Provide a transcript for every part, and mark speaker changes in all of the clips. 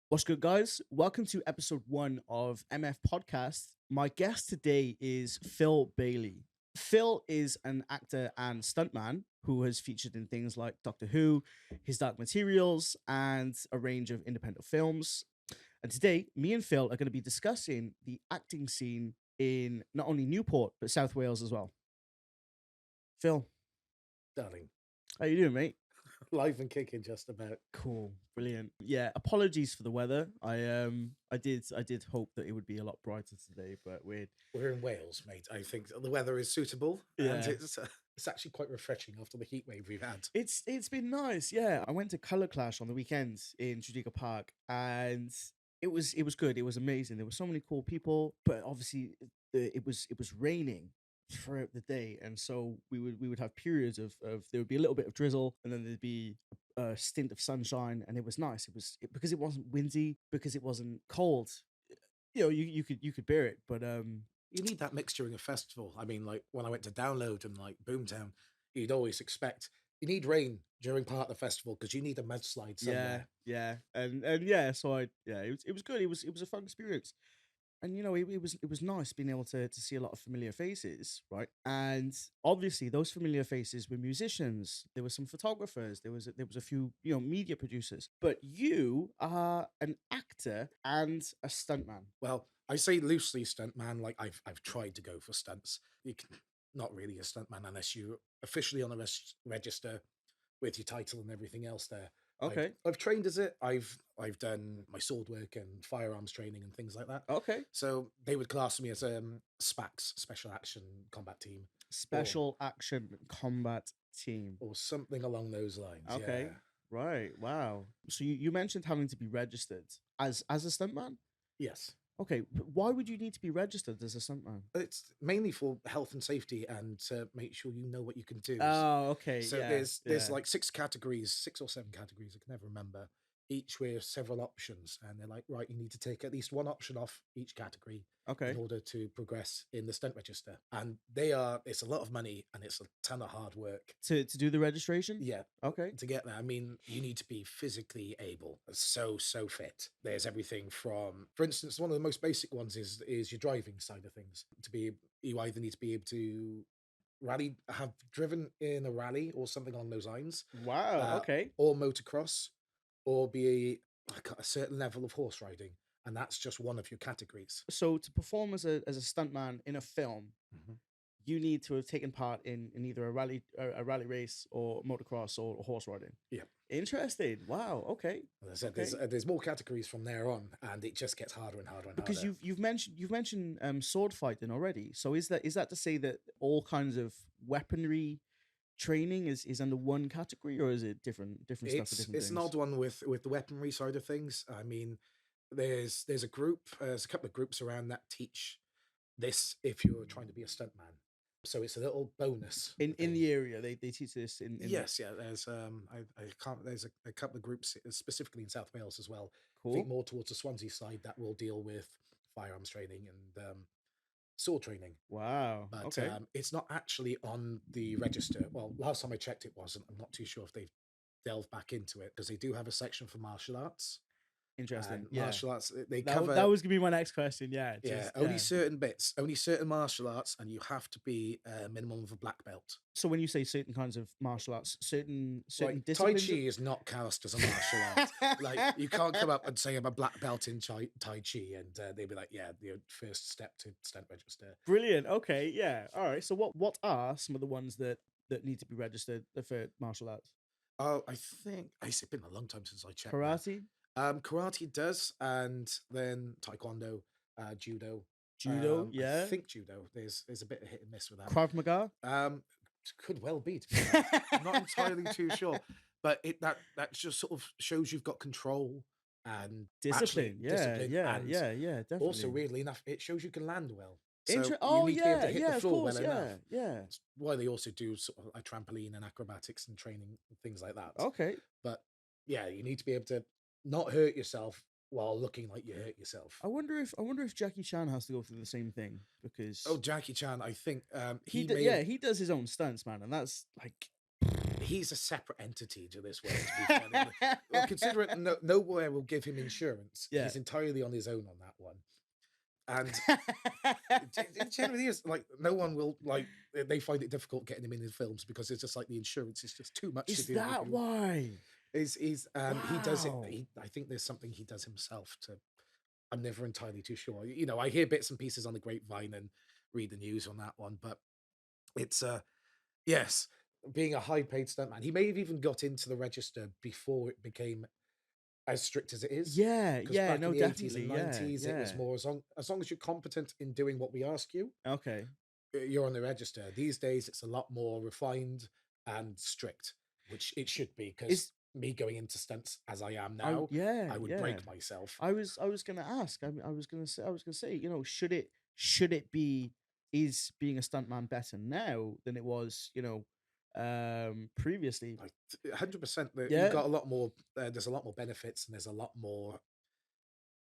Speaker 1: What's good, guys? Welcome to episode 1 of MF Podcast. My guest today is Phil Bailey. Phil is an actor and stuntman who has featured in things like Doctor Who, His Dark Materials, and a range of independent films. And today, me and Phil are going to be discussing the acting scene in not only Newport, but South Wales as well. Phil,
Speaker 2: Darling,
Speaker 1: how you doing, mate?
Speaker 2: live and kicking just about.
Speaker 1: Cool, brilliant. Yeah, apologies for the weather. I did hope that it would be a lot brighter today, but
Speaker 2: We're in Wales, mate. I think the weather is suitable,
Speaker 1: Yeah.
Speaker 2: and it's actually quite refreshing after the heat wave we've had.
Speaker 1: It's been nice. Yeah, I went to Color Clash on the weekend in Tredegar Park, and it was good. It was amazing. There were so many cool people, but obviously it was raining throughout the day, and so we would have periods of there would be a little bit of drizzle, and then there'd be a stint of sunshine, and it was nice. Because it wasn't windy, because it wasn't cold. You know, you could bear it, but
Speaker 2: You need that mixture in a festival. I mean, like when I went to Download and like Boomtown, you'd always expect you need rain during part of the festival because you need a mudslide somewhere.
Speaker 1: yeah, and yeah. So it was good. It was a fun experience. And it was nice being able to see a lot of familiar faces, right? And obviously those familiar faces were musicians. There were some photographers. There was a few media producers. But you are an actor and a stuntman.
Speaker 2: Well, I say loosely stuntman. Like I've tried to go for stunts. You can not really a stuntman unless you're officially on the register with your title and everything else there.
Speaker 1: Okay,
Speaker 2: I've trained as it. I've done my sword work and firearms training and things like that.
Speaker 1: okay.
Speaker 2: So they would class me as SPACs, Special Action Combat Team,
Speaker 1: Special Action Combat Team.
Speaker 2: or something along those lines.
Speaker 1: Okay,
Speaker 2: Yeah.
Speaker 1: right. Wow. So you mentioned having to be registered as a stuntman.
Speaker 2: Yes.
Speaker 1: Okay, but why would you need to be registered as a stuntman?
Speaker 2: It's mainly for health and safety and to make sure you know what you can do.
Speaker 1: Oh, okay.
Speaker 2: So
Speaker 1: Yeah,
Speaker 2: there's
Speaker 1: yeah.
Speaker 2: like 6 categories, 6 or 7 categories, I can never remember, each with several options. And they're like, right, you need to take at least one option off each category
Speaker 1: Okay.
Speaker 2: in order to progress in the stunt register. And it's a lot of money and it's a ton of hard work.
Speaker 1: To do the registration?
Speaker 2: Yeah.
Speaker 1: Okay.
Speaker 2: To get there, I mean, you need to be physically able, so fit. There's everything from, for instance, one of the most basic ones is your driving side of things. You either need to be able to have driven in a rally or something along those lines,
Speaker 1: Wow. Okay.
Speaker 2: or motocross, or be like a certain level of horse riding, and that's just one of your categories.
Speaker 1: So to perform as a stuntman in a film, you need to have taken part in either a rally race or motocross or horse riding.
Speaker 2: Yeah.
Speaker 1: Interesting. Wow. Okay.
Speaker 2: As I said,
Speaker 1: Okay.
Speaker 2: there's more categories from there on, and it just gets harder and harder and
Speaker 1: Because
Speaker 2: harder.
Speaker 1: you've mentioned sword fighting already. So is that to say that all kinds of weaponry training is under one category, or is it different stuff for different
Speaker 2: It's
Speaker 1: things?
Speaker 2: an odd one with the weaponry side of things. I mean, there's a couple of groups around that teach this if you're trying to be a stuntman. So it's a little bonus
Speaker 1: In
Speaker 2: thing.
Speaker 1: the area, they teach this in
Speaker 2: Yes, yeah. There's I can't. There's a couple of groups specifically in South Wales as well. I
Speaker 1: Cool.
Speaker 2: think more towards the Swansea side that will deal with firearms training and sword training.
Speaker 1: Wow.
Speaker 2: But
Speaker 1: Okay.
Speaker 2: it's not actually on the register. Well, last time I checked, it wasn't. I'm not too sure if they've delved back into it because they do have a section for martial arts.
Speaker 1: Interesting.
Speaker 2: And
Speaker 1: Yeah.
Speaker 2: martial arts, they
Speaker 1: That
Speaker 2: cover.
Speaker 1: was gonna be my next question. Yeah.
Speaker 2: Yeah, only certain bits, only certain martial arts, and you have to be a minimum of a black belt.
Speaker 1: So when you say certain kinds of martial arts, certain
Speaker 2: Like Tai
Speaker 1: disciplines.
Speaker 2: Chi is not cast as a martial art. Like you can't come up and say I'm a black belt in Tai Chi, and they'd be like, "Yeah, your first step to stunt register."
Speaker 1: Brilliant. Okay. Yeah. All right. So what are some of the ones that need to be registered for martial arts?
Speaker 2: Oh, I think it's been a long time since I checked.
Speaker 1: Karate.
Speaker 2: Karate does, and then Taekwondo, Judo.
Speaker 1: Judo. Yeah.
Speaker 2: I think Judo. There's a bit of hit and miss with that.
Speaker 1: Krav Maga.
Speaker 2: Could well be. To be honest. I'm not entirely too sure, but that just sort of shows you've got control and
Speaker 1: Discipline.
Speaker 2: discipline, and
Speaker 1: Yeah. Definitely.
Speaker 2: also, weirdly enough, it shows you can land well. So
Speaker 1: oh
Speaker 2: you need to be able
Speaker 1: yeah.
Speaker 2: to hit
Speaker 1: Yeah.
Speaker 2: the
Speaker 1: Of
Speaker 2: floor
Speaker 1: course.
Speaker 2: well
Speaker 1: Yeah.
Speaker 2: enough.
Speaker 1: Yeah.
Speaker 2: That's why they also do sort of like trampoline and acrobatics and training and things like that.
Speaker 1: Okay.
Speaker 2: But yeah, you need to be able to not hurt yourself while looking like you hurt yourself.
Speaker 1: I wonder if Jackie Chan has to go through the same thing because
Speaker 2: Jackie Chan, I think
Speaker 1: he does his own stunts, man, and that's like
Speaker 2: he's a separate entity to this world, to be fair. Well, considering nowhere will give him insurance,
Speaker 1: Yeah.
Speaker 2: he's entirely on his own on that one. And it generally is like no one will like they find it difficult getting him in his films because it's just like the insurance is just too much to
Speaker 1: Is
Speaker 2: deal with.
Speaker 1: that why?
Speaker 2: Is and he does it.
Speaker 1: Wow.
Speaker 2: I think there's something he does himself to. I'm never entirely too sure. I hear bits and pieces on the grapevine and read the news on that one, but it's yes, being a high paid stuntman. He may have even got into the register before it became as strict as it is.
Speaker 1: Yeah,
Speaker 2: Because
Speaker 1: yeah,
Speaker 2: back in
Speaker 1: no,
Speaker 2: the 80s and
Speaker 1: definitely. Yeah,
Speaker 2: 90s, it was
Speaker 1: yeah.
Speaker 2: more as long as you're competent in doing what we ask you,
Speaker 1: Okay.
Speaker 2: you're on the register. These days, it's a lot more refined and strict, which it should be. Because
Speaker 1: Is
Speaker 2: me going into stunts as I am
Speaker 1: I
Speaker 2: now,
Speaker 1: yeah,
Speaker 2: I would
Speaker 1: yeah.
Speaker 2: break myself.
Speaker 1: I was gonna ask. I was gonna say, should it be is being a stuntman better now than it was, previously?
Speaker 2: Like 100%, that you
Speaker 1: Yeah.
Speaker 2: got a lot more. There's a lot more benefits, and there's a lot more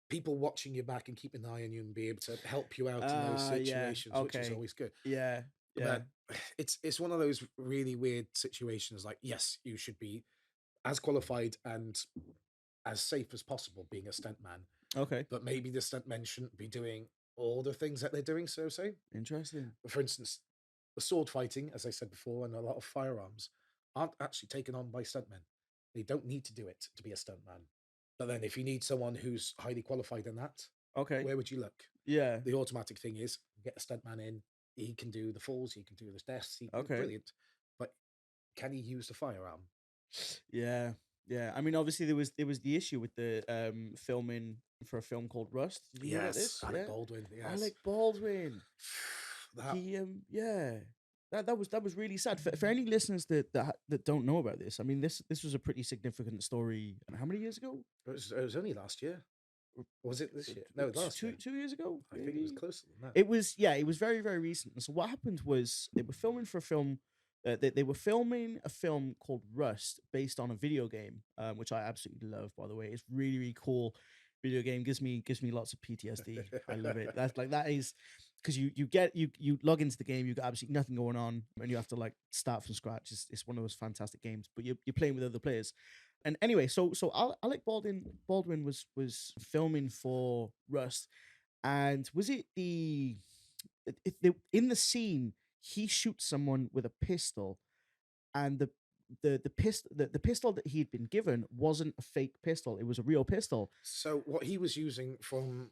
Speaker 2: people watching your back and keep an eye on you and be able to help you out in those
Speaker 1: Yeah.
Speaker 2: situations, which is
Speaker 1: Okay.
Speaker 2: always good.
Speaker 1: Yeah. Yeah.
Speaker 2: But it's one of those really weird situations. Like, yes, you should be as qualified and as safe as possible being a stuntman,
Speaker 1: Okay.
Speaker 2: but maybe the stuntmen shouldn't be doing all the things that they're doing. So say,
Speaker 1: Interesting.
Speaker 2: for instance, the sword fighting, as I said before, and a lot of firearms aren't actually taken on by stuntmen. They don't need to do it to be a stuntman. But then, if you need someone who's highly qualified in that,
Speaker 1: Okay.
Speaker 2: where would you look?
Speaker 1: Yeah.
Speaker 2: The automatic thing is get a stuntman in. He can do the falls. He can do the deaths.
Speaker 1: Okay.
Speaker 2: Brilliant. But can he use the firearm?
Speaker 1: Yeah. Yeah. I mean, obviously there was the issue with the filming for a film called Rust. Did you hear about
Speaker 2: Yes,
Speaker 1: this?
Speaker 2: Alec
Speaker 1: Yeah.
Speaker 2: Baldwin. Yes,
Speaker 1: Alec Baldwin.
Speaker 2: that
Speaker 1: Yeah. That was really sad for any listeners that don't know about this. I mean, this was a pretty significant story. And how many years ago?
Speaker 2: it was only last year. Or was it this year? No,
Speaker 1: Two,
Speaker 2: last
Speaker 1: two,
Speaker 2: year.
Speaker 1: 2 years ago,
Speaker 2: I think it was
Speaker 1: maybe.
Speaker 2: closer than that.
Speaker 1: It was, yeah, it was very, very recent. And so what happened was they were filming for a film. They were filming a film called Rust based on a video game, which I absolutely love. By the way, it's really, really cool. Video game gives me lots of PTSD. I love it. That is because you log into the game, you got absolutely nothing going on, and you have to like start from scratch. It's one of those fantastic games, but you're playing with other players. And anyway, so Alec Baldwin was filming for Rust, and was it in the scene he shoots someone with a pistol, and the pistol that he'd been given wasn't a fake pistol; it was a real pistol.
Speaker 2: So what he was using, from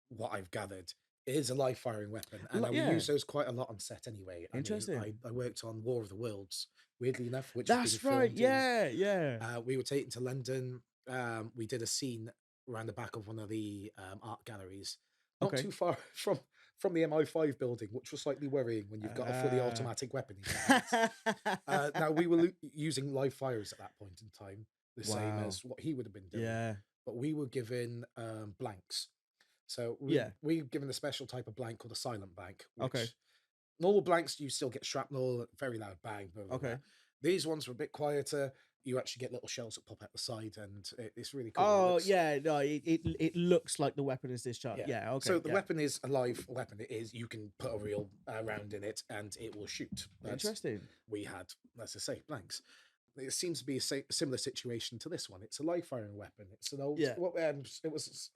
Speaker 2: what I've gathered, is a live firing weapon, and we
Speaker 1: Yeah,
Speaker 2: use those quite a lot on set anyway. I mean,
Speaker 1: interesting.
Speaker 2: I worked on War of the Worlds, weirdly enough, which is being
Speaker 1: That's right.
Speaker 2: filmed in.
Speaker 1: Yeah, yeah.
Speaker 2: We were taken to London. We did a scene around the back of one of the art galleries, not
Speaker 1: Okay.
Speaker 2: too far from the MI5 building, which was slightly worrying when you've got a fully
Speaker 1: Uh,
Speaker 2: automatic weapon in your hands. Now we were using live fires at that point in time, the same
Speaker 1: wow.
Speaker 2: as what he would have been doing,
Speaker 1: Yeah.
Speaker 2: but we were given blanks. So
Speaker 1: Yeah.
Speaker 2: we were given a special type of blank called a silent blank,
Speaker 1: Okay.
Speaker 2: which normal blanks you still get shrapnel, very loud bang, blah blah blah.
Speaker 1: Okay.
Speaker 2: These ones were a bit quieter. You actually get little shells that pop out the side, and it's really cool. It
Speaker 1: Oh
Speaker 2: looks,
Speaker 1: yeah. No, it looks like the weapon is discharged.
Speaker 2: yeah.
Speaker 1: Yeah. Okay.
Speaker 2: So the
Speaker 1: Yeah.
Speaker 2: weapon is a live weapon. It is, you can put a real round in it and it will shoot. But
Speaker 1: Interesting.
Speaker 2: we had, as I say, blanks. It seems to be a similar situation to this one. It's a live firing weapon. It's an old,
Speaker 1: Yeah.
Speaker 2: well, it was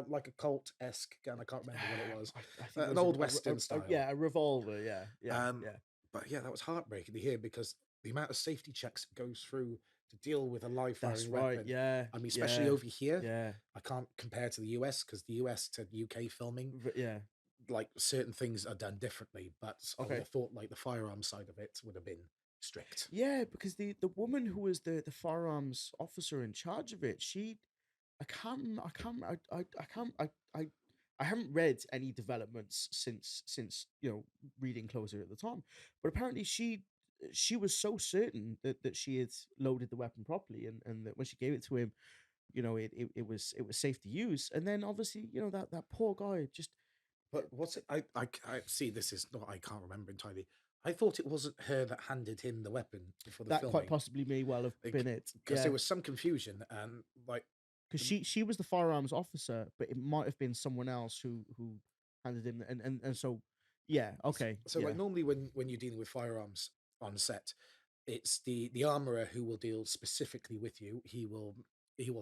Speaker 2: like a Colt esque, and I can't remember what it was.
Speaker 1: I think it
Speaker 2: An
Speaker 1: was
Speaker 2: old Western style.
Speaker 1: yeah, a revolver. Yeah. Yeah.
Speaker 2: Um,
Speaker 1: Yeah.
Speaker 2: but yeah, that was heartbreaking to hear, because the amount of safety checks it goes through to deal with a live
Speaker 1: That's
Speaker 2: firing
Speaker 1: right.
Speaker 2: weapon.
Speaker 1: Yeah.
Speaker 2: I mean, especially
Speaker 1: Yeah.
Speaker 2: over here,
Speaker 1: Yeah.
Speaker 2: I can't compare to the US, because the US to UK filming,
Speaker 1: Yeah.
Speaker 2: like certain things are done differently. But I would
Speaker 1: Okay.
Speaker 2: have thought like the firearm side of it would have been strict.
Speaker 1: Yeah, because the woman who was the firearms officer in charge of it, I can't I can't I haven't read any developments since reading closer at the time, but apparently she was so certain that she had loaded the weapon properly, and that when she gave it to him, it was safe to use, and then obviously that poor guy just
Speaker 2: But what's it? I see. This is not. I can't remember entirely. I thought it wasn't her that handed him the weapon for the
Speaker 1: that quite
Speaker 2: filming,
Speaker 1: possibly may well have been it.
Speaker 2: because there
Speaker 1: Yeah,
Speaker 2: was some confusion, and like
Speaker 1: because
Speaker 2: the
Speaker 1: she was the firearms officer, but it might have been someone else who handed him, and so yeah, okay,
Speaker 2: so
Speaker 1: yeah,
Speaker 2: like normally when you're dealing with firearms on set, It's the armorer who will deal specifically with you. He will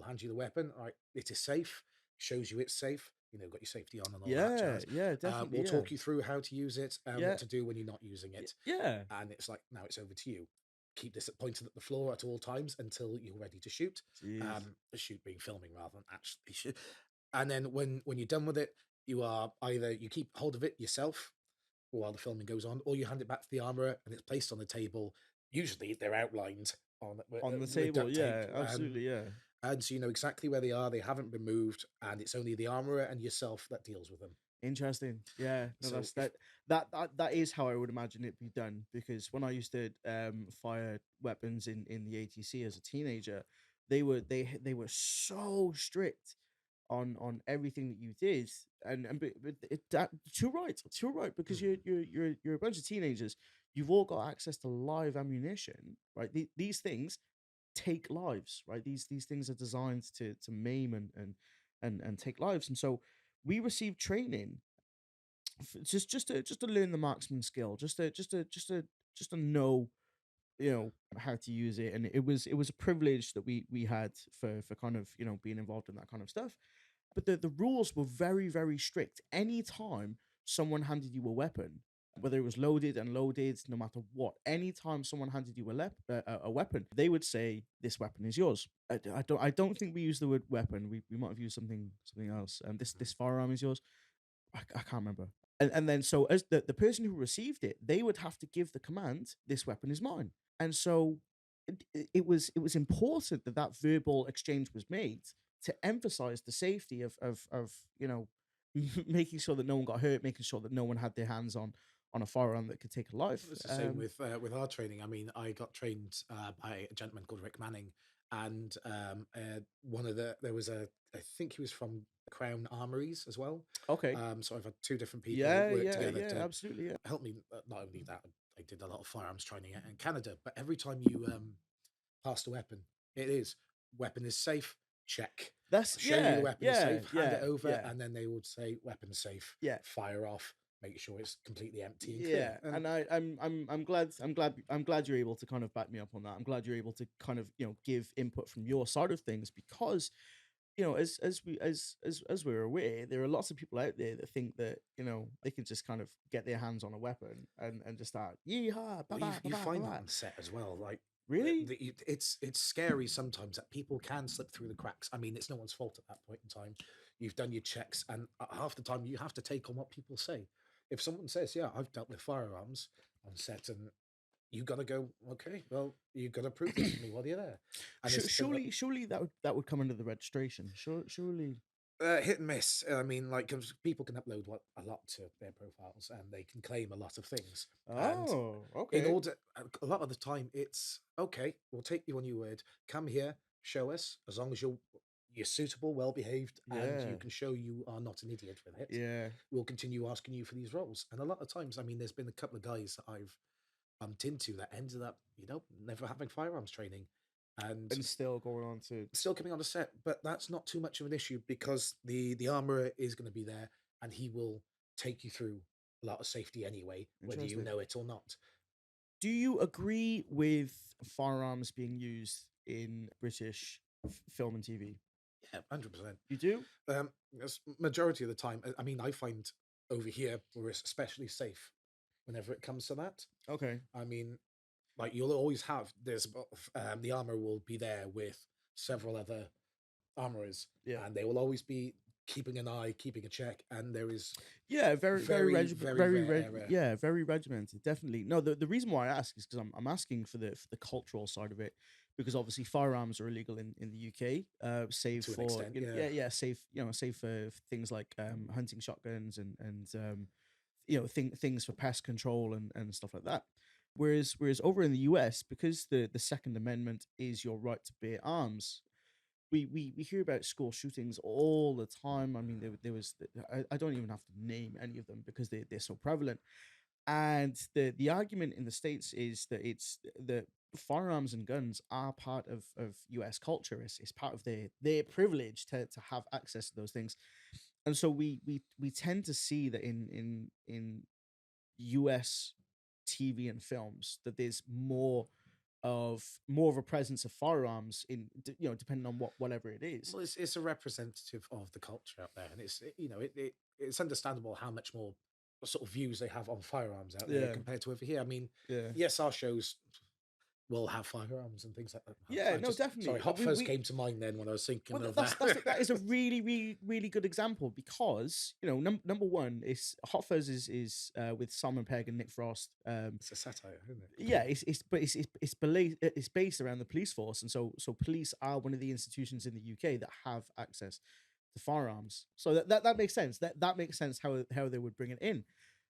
Speaker 2: hand you the weapon. All right, it is safe. Shows you it's safe. Got your safety on and all that
Speaker 1: Yeah,
Speaker 2: jazz.
Speaker 1: yeah, definitely,
Speaker 2: We'll
Speaker 1: yeah.
Speaker 2: talk you through how to use it and what
Speaker 1: Yeah,
Speaker 2: to do when you're not using it.
Speaker 1: yeah.
Speaker 2: And it's like, now it's over to you. Keep this pointed at the floor at all times until you're ready to shoot.
Speaker 1: Jeez.
Speaker 2: Shoot being filming rather than actually shoot. And then when you're done with it, you are either you keep hold of it yourself while the filming goes on, or you hand it back to the armorer and it's placed on the table. Usually they're outlined on
Speaker 1: On the
Speaker 2: with
Speaker 1: table,
Speaker 2: duct tape,
Speaker 1: yeah, absolutely, yeah.
Speaker 2: and so you know exactly where they are. They haven't been moved, and it's only the armorer and yourself that deals with them.
Speaker 1: Interesting. Yeah, no,
Speaker 2: So
Speaker 1: that's
Speaker 2: if
Speaker 1: that is how I would imagine it be done. Because when I used to fire weapons in the ATC as a teenager, they were so strict on everything that you did, and but that too right, because
Speaker 2: Mhm.
Speaker 1: you're a bunch of teenagers. You've all got access to live ammunition, right? These things take lives, right? These things are designed to maim and take lives, and so we received training just to learn the marksman skill, just to know, how to use it. And it was a privilege that we had for kind of, being involved in that kind of stuff. But the rules were very, very strict. Anytime someone handed you a weapon, whether it was loaded, unloaded, no matter what, anytime someone handed you a weapon, they would say, "This weapon is yours." I don't think we used the word weapon. We might have used something else. This firearm is yours. I can't remember. And then, so as the person who received it, they would have to give the command, "This weapon is mine." And so it was important that that verbal exchange was made to emphasize the safety of making sure that no one got hurt, making sure that no one had their hands on a firearm that could take a life.
Speaker 2: It's the same with our training. I mean, I got trained by a gentleman called Rick Manning, and one of there was I think he was from Crown Armories as well.
Speaker 1: Okay.
Speaker 2: So I've had two different people
Speaker 1: Yeah,
Speaker 2: work
Speaker 1: yeah,
Speaker 2: together
Speaker 1: yeah,
Speaker 2: to
Speaker 1: absolutely. Yeah.
Speaker 2: help me. Not only that, I did a lot of firearms training in Canada, but every time you passed a weapon, it is weapon is safe. Check.
Speaker 1: That's
Speaker 2: Show you the
Speaker 1: yeah,
Speaker 2: weapon is
Speaker 1: yeah,
Speaker 2: safe. Hand it
Speaker 1: yeah,
Speaker 2: over,
Speaker 1: yeah,
Speaker 2: and then they would say weapon safe.
Speaker 1: yeah.
Speaker 2: Fire off. Make sure it's completely empty and clear.
Speaker 1: Yeah,
Speaker 2: And
Speaker 1: and I'm glad you're able to kind of back me up on that. I'm glad you're able to kind of, give input from your side of things, because, as we're aware, there are lots of people out there that think that, they can just kind of get their hands on a weapon and just start yeehaw, ba
Speaker 2: well,
Speaker 1: ba ba
Speaker 2: you
Speaker 1: ba ba
Speaker 2: find that
Speaker 1: ba.
Speaker 2: on set as well. Like
Speaker 1: Really?
Speaker 2: it's scary sometimes that people can slip through the cracks. I mean, it's no one's fault at that point in time. You've done your checks, and half the time you have to take on what people say. If someone says, "Yeah, I've dealt with firearms on set," and you got to go, "Okay, well, you got to prove this to me while you're there." And there's been
Speaker 1: Surely that would come under the registration. Surely.
Speaker 2: hit and miss. I mean, like 'cause people can upload a lot to their profiles, and they can claim a lot of things. And
Speaker 1: Oh,
Speaker 2: in
Speaker 1: okay.
Speaker 2: order, a lot of the time, it's okay. We'll take you on your word. Come here, show us. As long as you're suitable, well behaved, and you
Speaker 1: Yeah,
Speaker 2: can show you are not an idiot with it,
Speaker 1: yeah.
Speaker 2: we'll continue asking you for these roles. And a lot of times, I mean, there's been a couple of guys that I've bumped into that ended up, never having firearms training, and
Speaker 1: And still going on to
Speaker 2: still coming on the set. But that's not too much of an issue because the armorer is going to be there, and he will take you through a lot of safety anyway, whether you
Speaker 1: interesting.
Speaker 2: know it or not.
Speaker 1: Do you agree with firearms being used in British film and TV?
Speaker 2: Yeah, 100%.
Speaker 1: You do?
Speaker 2: Majority of the time, I mean, I find over here we're especially safe whenever it comes to that.
Speaker 1: Okay.
Speaker 2: I mean, like you'll always have the armor will be there with several other armorers,
Speaker 1: Yeah.
Speaker 2: and they will always be keeping an eye, keeping a check, and there is
Speaker 1: Yeah,
Speaker 2: very, very rare error.
Speaker 1: yeah, very regimented, definitely. No, the reason why I ask is because I'm asking for the cultural side of it, because obviously firearms are illegal in the UK, save
Speaker 2: To an
Speaker 1: for,
Speaker 2: extent. Yeah,
Speaker 1: yeah, yeah, save for things like hunting shotguns and things for pest control and stuff like that. Whereas over in the US, because the Second Amendment is your right to bear arms, we hear about school shootings all the time. I mean, I don't even have to name any of them because they're so prevalent. And the argument in the States is that it's that firearms and guns are part of US culture. It's part of their privilege to have access to those things. And so we tend to see that in US TV and films that there's more of more of a presence of firearms in depending on whatever it is.
Speaker 2: Well, it's a representative of the culture out there, and it's understandable how much more sort of views they have on firearms out there
Speaker 1: Yeah,
Speaker 2: compared to over here. I mean,
Speaker 1: yeah,
Speaker 2: yes, our shows will have firearms and things like that.
Speaker 1: yeah.
Speaker 2: I
Speaker 1: No,
Speaker 2: just sorry,
Speaker 1: definitely.
Speaker 2: Hot Fuzz
Speaker 1: We
Speaker 2: came to mind then when I was thinking
Speaker 1: Well,
Speaker 2: of
Speaker 1: that is a
Speaker 2: that.
Speaker 1: really, really, really good example because number one is Hot Fuzz is with Simon Pegg and Nick Frost.
Speaker 2: It's a satire, isn't it?
Speaker 1: Yeah, it's based around the police force, and so police are one of the institutions in the UK that have access to firearms. So that makes sense. That makes sense how they would bring it in.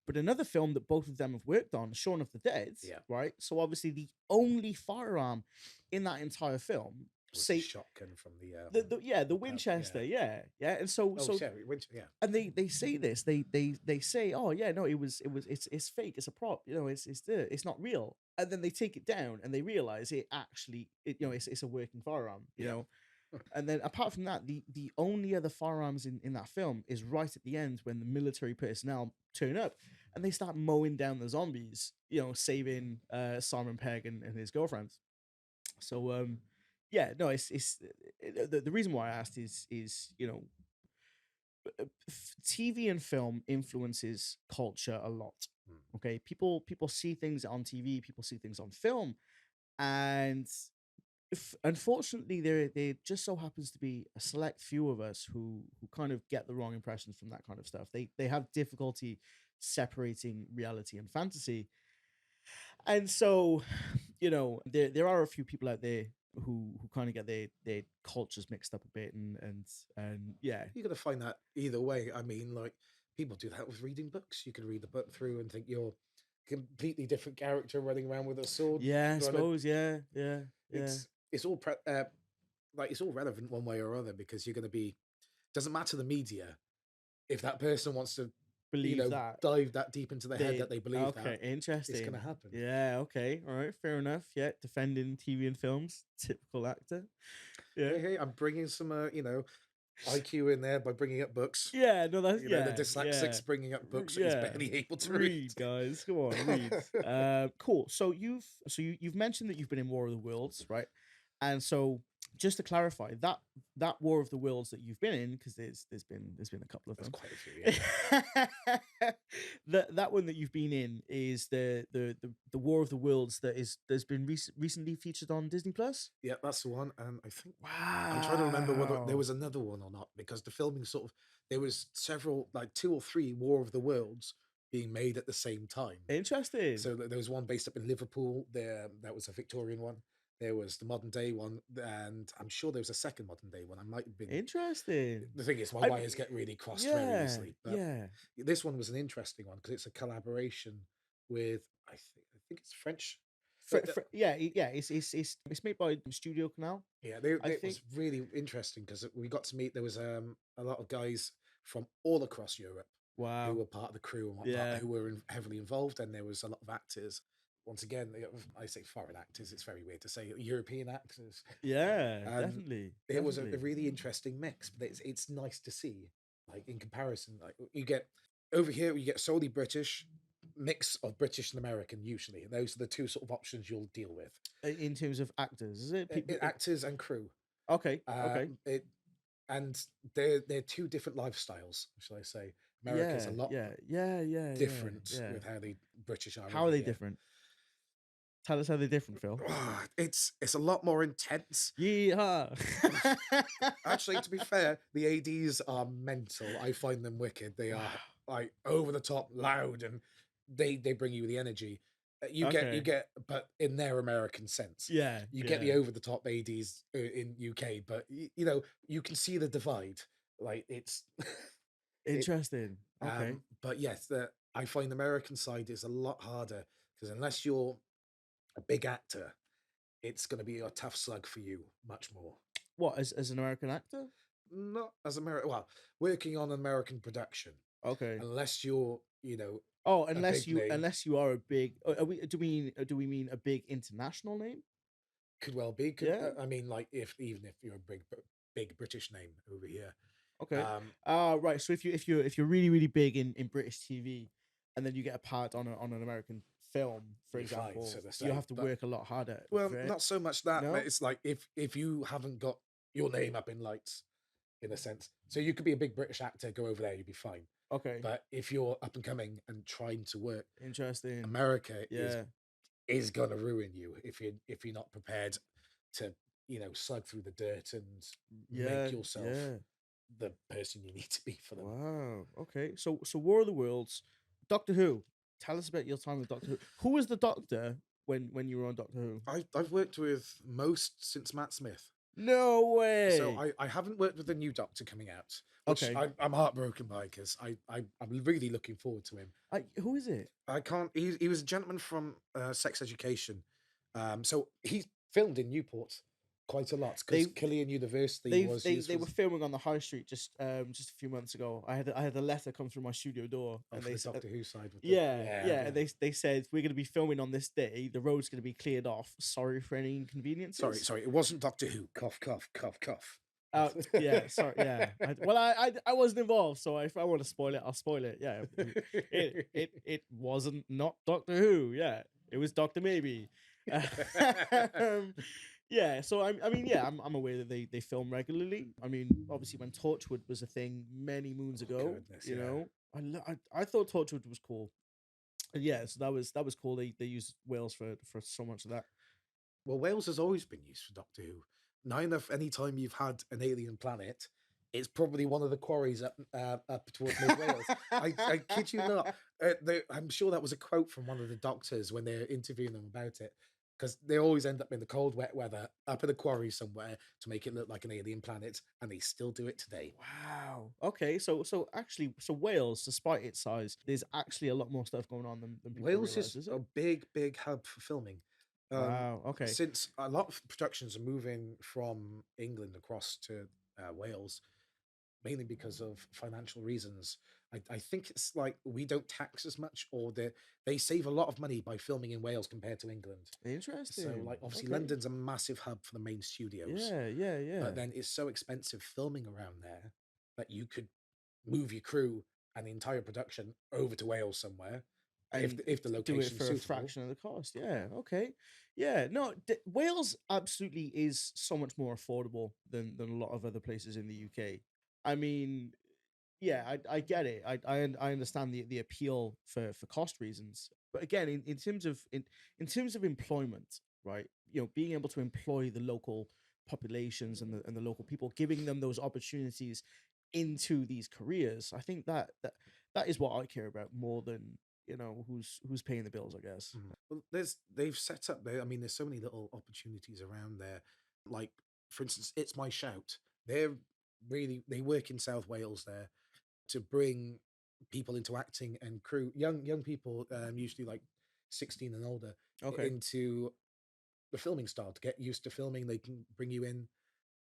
Speaker 1: But another film that both of them have worked on, Shaun of the Dead,
Speaker 2: Yeah,
Speaker 1: right? So obviously the only firearm in that entire film,
Speaker 2: was the
Speaker 1: say
Speaker 2: shotgun from
Speaker 1: the
Speaker 2: the pub. Yeah.
Speaker 1: Winchester, yeah, yeah, and so
Speaker 2: Oh,
Speaker 1: so
Speaker 2: sorry, winter. Yeah,
Speaker 1: and they say this, they say, oh yeah, no, it's fake, it's a prop, it's not real, and then they take it down and they realize it actually it's a working firearm,
Speaker 2: yeah.
Speaker 1: and then apart from that, the only other firearms in that film is right at the end when the military personnel turn up and they start mowing down the zombies, saving Simon Pegg and his girlfriend. So yeah, no, the reason why I asked is TV and film influences culture a lot.
Speaker 2: Mm.
Speaker 1: Okay, people see things on TV, people see things on film, and unfortunately, there just so happens to be a select few of us who kind of get the wrong impressions from that kind of stuff. They have difficulty separating reality and fantasy, and so there are a few people out there who kind of get their cultures mixed up a bit, and yeah,
Speaker 2: You're gonna find that either way. I mean, like people do that with reading books. You can read the book through and think you're a completely different character running around with a sword.
Speaker 1: yeah, I
Speaker 2: Trying to,
Speaker 1: suppose, yeah, yeah, yeah.
Speaker 2: it's all like it's all relevant one way or other because you're going to be doesn't matter the media if that person wants to
Speaker 1: Believe that
Speaker 2: dive that deep into their head
Speaker 1: they
Speaker 2: that they believe that
Speaker 1: okay,
Speaker 2: it's going
Speaker 1: interesting.
Speaker 2: to happen.
Speaker 1: Yeah, okay, all right, fair enough. Yeah, defending TV and films, typical actor. Yeah,
Speaker 2: Hey, hey, I'm bringing some IQ in there by bringing up books.
Speaker 1: yeah, no, that's
Speaker 2: The
Speaker 1: yeah, yeah,
Speaker 2: dyslexics bringing up books that he's
Speaker 1: yeah.
Speaker 2: barely able to read.
Speaker 1: Read, guys, come on, read. Cool. So you've mentioned that you've been in War of the Worlds, right? And so just to clarify, that War of the Worlds that you've been in, because there's been a couple of
Speaker 2: There's
Speaker 1: them.
Speaker 2: quite a few, yeah.
Speaker 1: That one that you've been in is the War of the Worlds that's been recently featured on Disney Plus.
Speaker 2: Yeah, that's the one. And I think I'm trying to remember whether there
Speaker 1: Wow.
Speaker 2: was another one or not because the filming sort of there was several like two or three War of the Worlds being made at the same time.
Speaker 1: Interesting.
Speaker 2: So there was one based up in Liverpool. There that was a Victorian one. There was the modern day one, and I'm sure there was a second modern day one. I might have been.
Speaker 1: Interesting.
Speaker 2: The thing is, my
Speaker 1: I
Speaker 2: wires
Speaker 1: mean,
Speaker 2: get really crossed very
Speaker 1: yeah,
Speaker 2: easily. But
Speaker 1: yeah.
Speaker 2: this one was an interesting one because it's a collaboration with I think it's French.
Speaker 1: Yeah, yeah. It's made by Studio Canal,
Speaker 2: Yeah,
Speaker 1: I
Speaker 2: it
Speaker 1: think.
Speaker 2: was really interesting because we got to meet. There was a lot of guys from all across Europe who
Speaker 1: Wow.
Speaker 2: were part of the crew and whatnot,
Speaker 1: Yeah,
Speaker 2: who were heavily involved, and there was a lot of actors. Once again, I say foreign actors. It's very weird to say European actors,
Speaker 1: yeah.
Speaker 2: and
Speaker 1: Definitely,
Speaker 2: it was a
Speaker 1: definitely.
Speaker 2: really interesting mix. But it's nice to see, like in comparison, like you get over here, you get solely British mix of British and American usually, and those are the two sort of options you'll deal with.
Speaker 1: In terms of actors, is it people?
Speaker 2: Actors and crew.
Speaker 1: Okay,
Speaker 2: Uh,
Speaker 1: okay.
Speaker 2: it and they're two different lifestyles, shall I say? America's a
Speaker 1: Yeah,
Speaker 2: lot
Speaker 1: yeah, yeah, yeah, yeah,
Speaker 2: different
Speaker 1: yeah.
Speaker 2: with how the British are
Speaker 1: How are
Speaker 2: over
Speaker 1: they
Speaker 2: here.
Speaker 1: different? Tell us how they're different, Phil.
Speaker 2: It's a lot more intense.
Speaker 1: Yeehaw.
Speaker 2: Actually, to be fair, the ADs are mental. I find them wicked. They are
Speaker 1: Wow.
Speaker 2: like over the top, loud, and they bring you the energy. You
Speaker 1: Okay.
Speaker 2: get, but in their American sense,
Speaker 1: Yeah,
Speaker 2: you get the
Speaker 1: yeah.
Speaker 2: over the top ADs in UK, but you can see the divide. Like it's it.
Speaker 1: Interesting. Okay.
Speaker 2: But yes, I find the American side is a lot harder because unless you're a big actor, it's going to be a tough slug for you, much more.
Speaker 1: What, as an American actor?
Speaker 2: Not as American, well, working on American production,
Speaker 1: Okay.
Speaker 2: unless you're,
Speaker 1: Oh,
Speaker 2: a big name,
Speaker 1: unless you are a big, do we mean a big international name?
Speaker 2: could well be.
Speaker 1: Yeah.
Speaker 2: I mean, like if even if you're a big British name over here,
Speaker 1: Okay.
Speaker 2: um,
Speaker 1: Right. So if you're really really big in British TV, and then you get a part on an American film, for
Speaker 2: you're fine,
Speaker 1: example,
Speaker 2: so to
Speaker 1: you
Speaker 2: say.
Speaker 1: have to
Speaker 2: But
Speaker 1: work a lot harder.
Speaker 2: well, not so much that, but
Speaker 1: No?
Speaker 2: it's like if you haven't got your name up in lights, in a sense, so you could be a big British actor, go over there, you'd be fine.
Speaker 1: Okay.
Speaker 2: But if you're up and coming and trying to work,
Speaker 1: Interesting.
Speaker 2: America
Speaker 1: Yeah.
Speaker 2: is gonna ruin you if you're not prepared to, slug through the dirt and make
Speaker 1: Yeah.
Speaker 2: yourself
Speaker 1: Yeah.
Speaker 2: the person you need to be for them.
Speaker 1: Wow. Okay. So War of the Worlds, Doctor Who. Tell us about your time with Doctor Who. Who was the Doctor when you were on Doctor Who?
Speaker 2: I've worked with most since Matt Smith.
Speaker 1: No
Speaker 2: So
Speaker 1: way.
Speaker 2: I haven't worked with the new Doctor coming out, which
Speaker 1: Okay.
Speaker 2: I'm heartbroken by because I'm really looking forward to him.
Speaker 1: Who is it?
Speaker 2: I can't. He was a gentleman from Sex Education, so he filmed in Newport quite a lot because
Speaker 1: They
Speaker 2: Killian University
Speaker 1: they've
Speaker 2: was
Speaker 1: they
Speaker 2: used
Speaker 1: they
Speaker 2: for
Speaker 1: were filming on the high street just a few months ago. I had a letter come through my studio door,
Speaker 2: oh,
Speaker 1: and
Speaker 2: for
Speaker 1: they
Speaker 2: the
Speaker 1: said,
Speaker 2: Doctor Who side with the
Speaker 1: yeah,
Speaker 2: yeah
Speaker 1: yeah,
Speaker 2: yeah.
Speaker 1: and they said we're going to be filming on this day. The road's going to be cleared off. Sorry for any
Speaker 2: Sorry,
Speaker 1: inconveniences.
Speaker 2: sorry, it wasn't Doctor Who. Cough, cough, cough, cough.
Speaker 1: Yeah, sorry, yeah. I wasn't involved, so if I want to spoil it, I'll spoil it. Yeah, it wasn't not Doctor Who. Yeah, it was Doctor Maybe. Um, yeah, so I mean, yeah, I'm aware that they film regularly. I mean, obviously, when Torchwood was a thing many moons
Speaker 2: Oh
Speaker 1: ago,
Speaker 2: goodness, yeah.
Speaker 1: I thought Torchwood was cool. And yeah, so that was cool. They used Wales for so much of that.
Speaker 2: Well, Wales has always been used for Doctor Who. Now enough, any time you've had an alien planet, it's probably one of the quarries up towards mid Wales. I kid you not. I'm sure that was a quote from one of the doctors when they're interviewing them about it, because they always end up in the cold, wet weather up in a quarry somewhere to make it look like an alien planet, and they still do it today.
Speaker 1: Wow. Okay, so actually, so Wales, despite its size, there's actually a lot more stuff going on than people
Speaker 2: Wales
Speaker 1: realize,
Speaker 2: is
Speaker 1: is
Speaker 2: a
Speaker 1: it?
Speaker 2: big, big hub for filming. Um,
Speaker 1: Wow. Okay.
Speaker 2: since a lot of productions are moving from England across to Wales, mainly because of financial reasons. I think it's like we don't tax as much, or they save a lot of money by filming in Wales compared to England. So,
Speaker 1: Interesting.
Speaker 2: like, obviously,
Speaker 1: Okay.
Speaker 2: London's a massive hub for the main studios,
Speaker 1: Yeah. Yeah.
Speaker 2: but
Speaker 1: Yeah.
Speaker 2: then it's so expensive filming around there that you could move your crew and the entire production over to Wales somewhere
Speaker 1: And
Speaker 2: if the
Speaker 1: do it
Speaker 2: location's
Speaker 1: for a
Speaker 2: suitable.
Speaker 1: fraction of the cost. Yeah. Okay. Yeah. No, Wales absolutely is so much more affordable than a lot of other places in the UK. I mean, yeah, I get it. I understand the appeal for cost reasons. But again, in terms of employment, right? Being able to employ the local populations and the local people, giving them those opportunities into these careers, I think that is what I care about more than who's paying the bills, I guess.
Speaker 2: Well, they've set up there. I mean, there's so many little opportunities around there. Like, for instance, It's My Shout. They work in South Wales there to bring people into acting and crew, young people, usually like 16 and older,
Speaker 1: Okay.
Speaker 2: into the filming style to get used to filming. They can bring you in.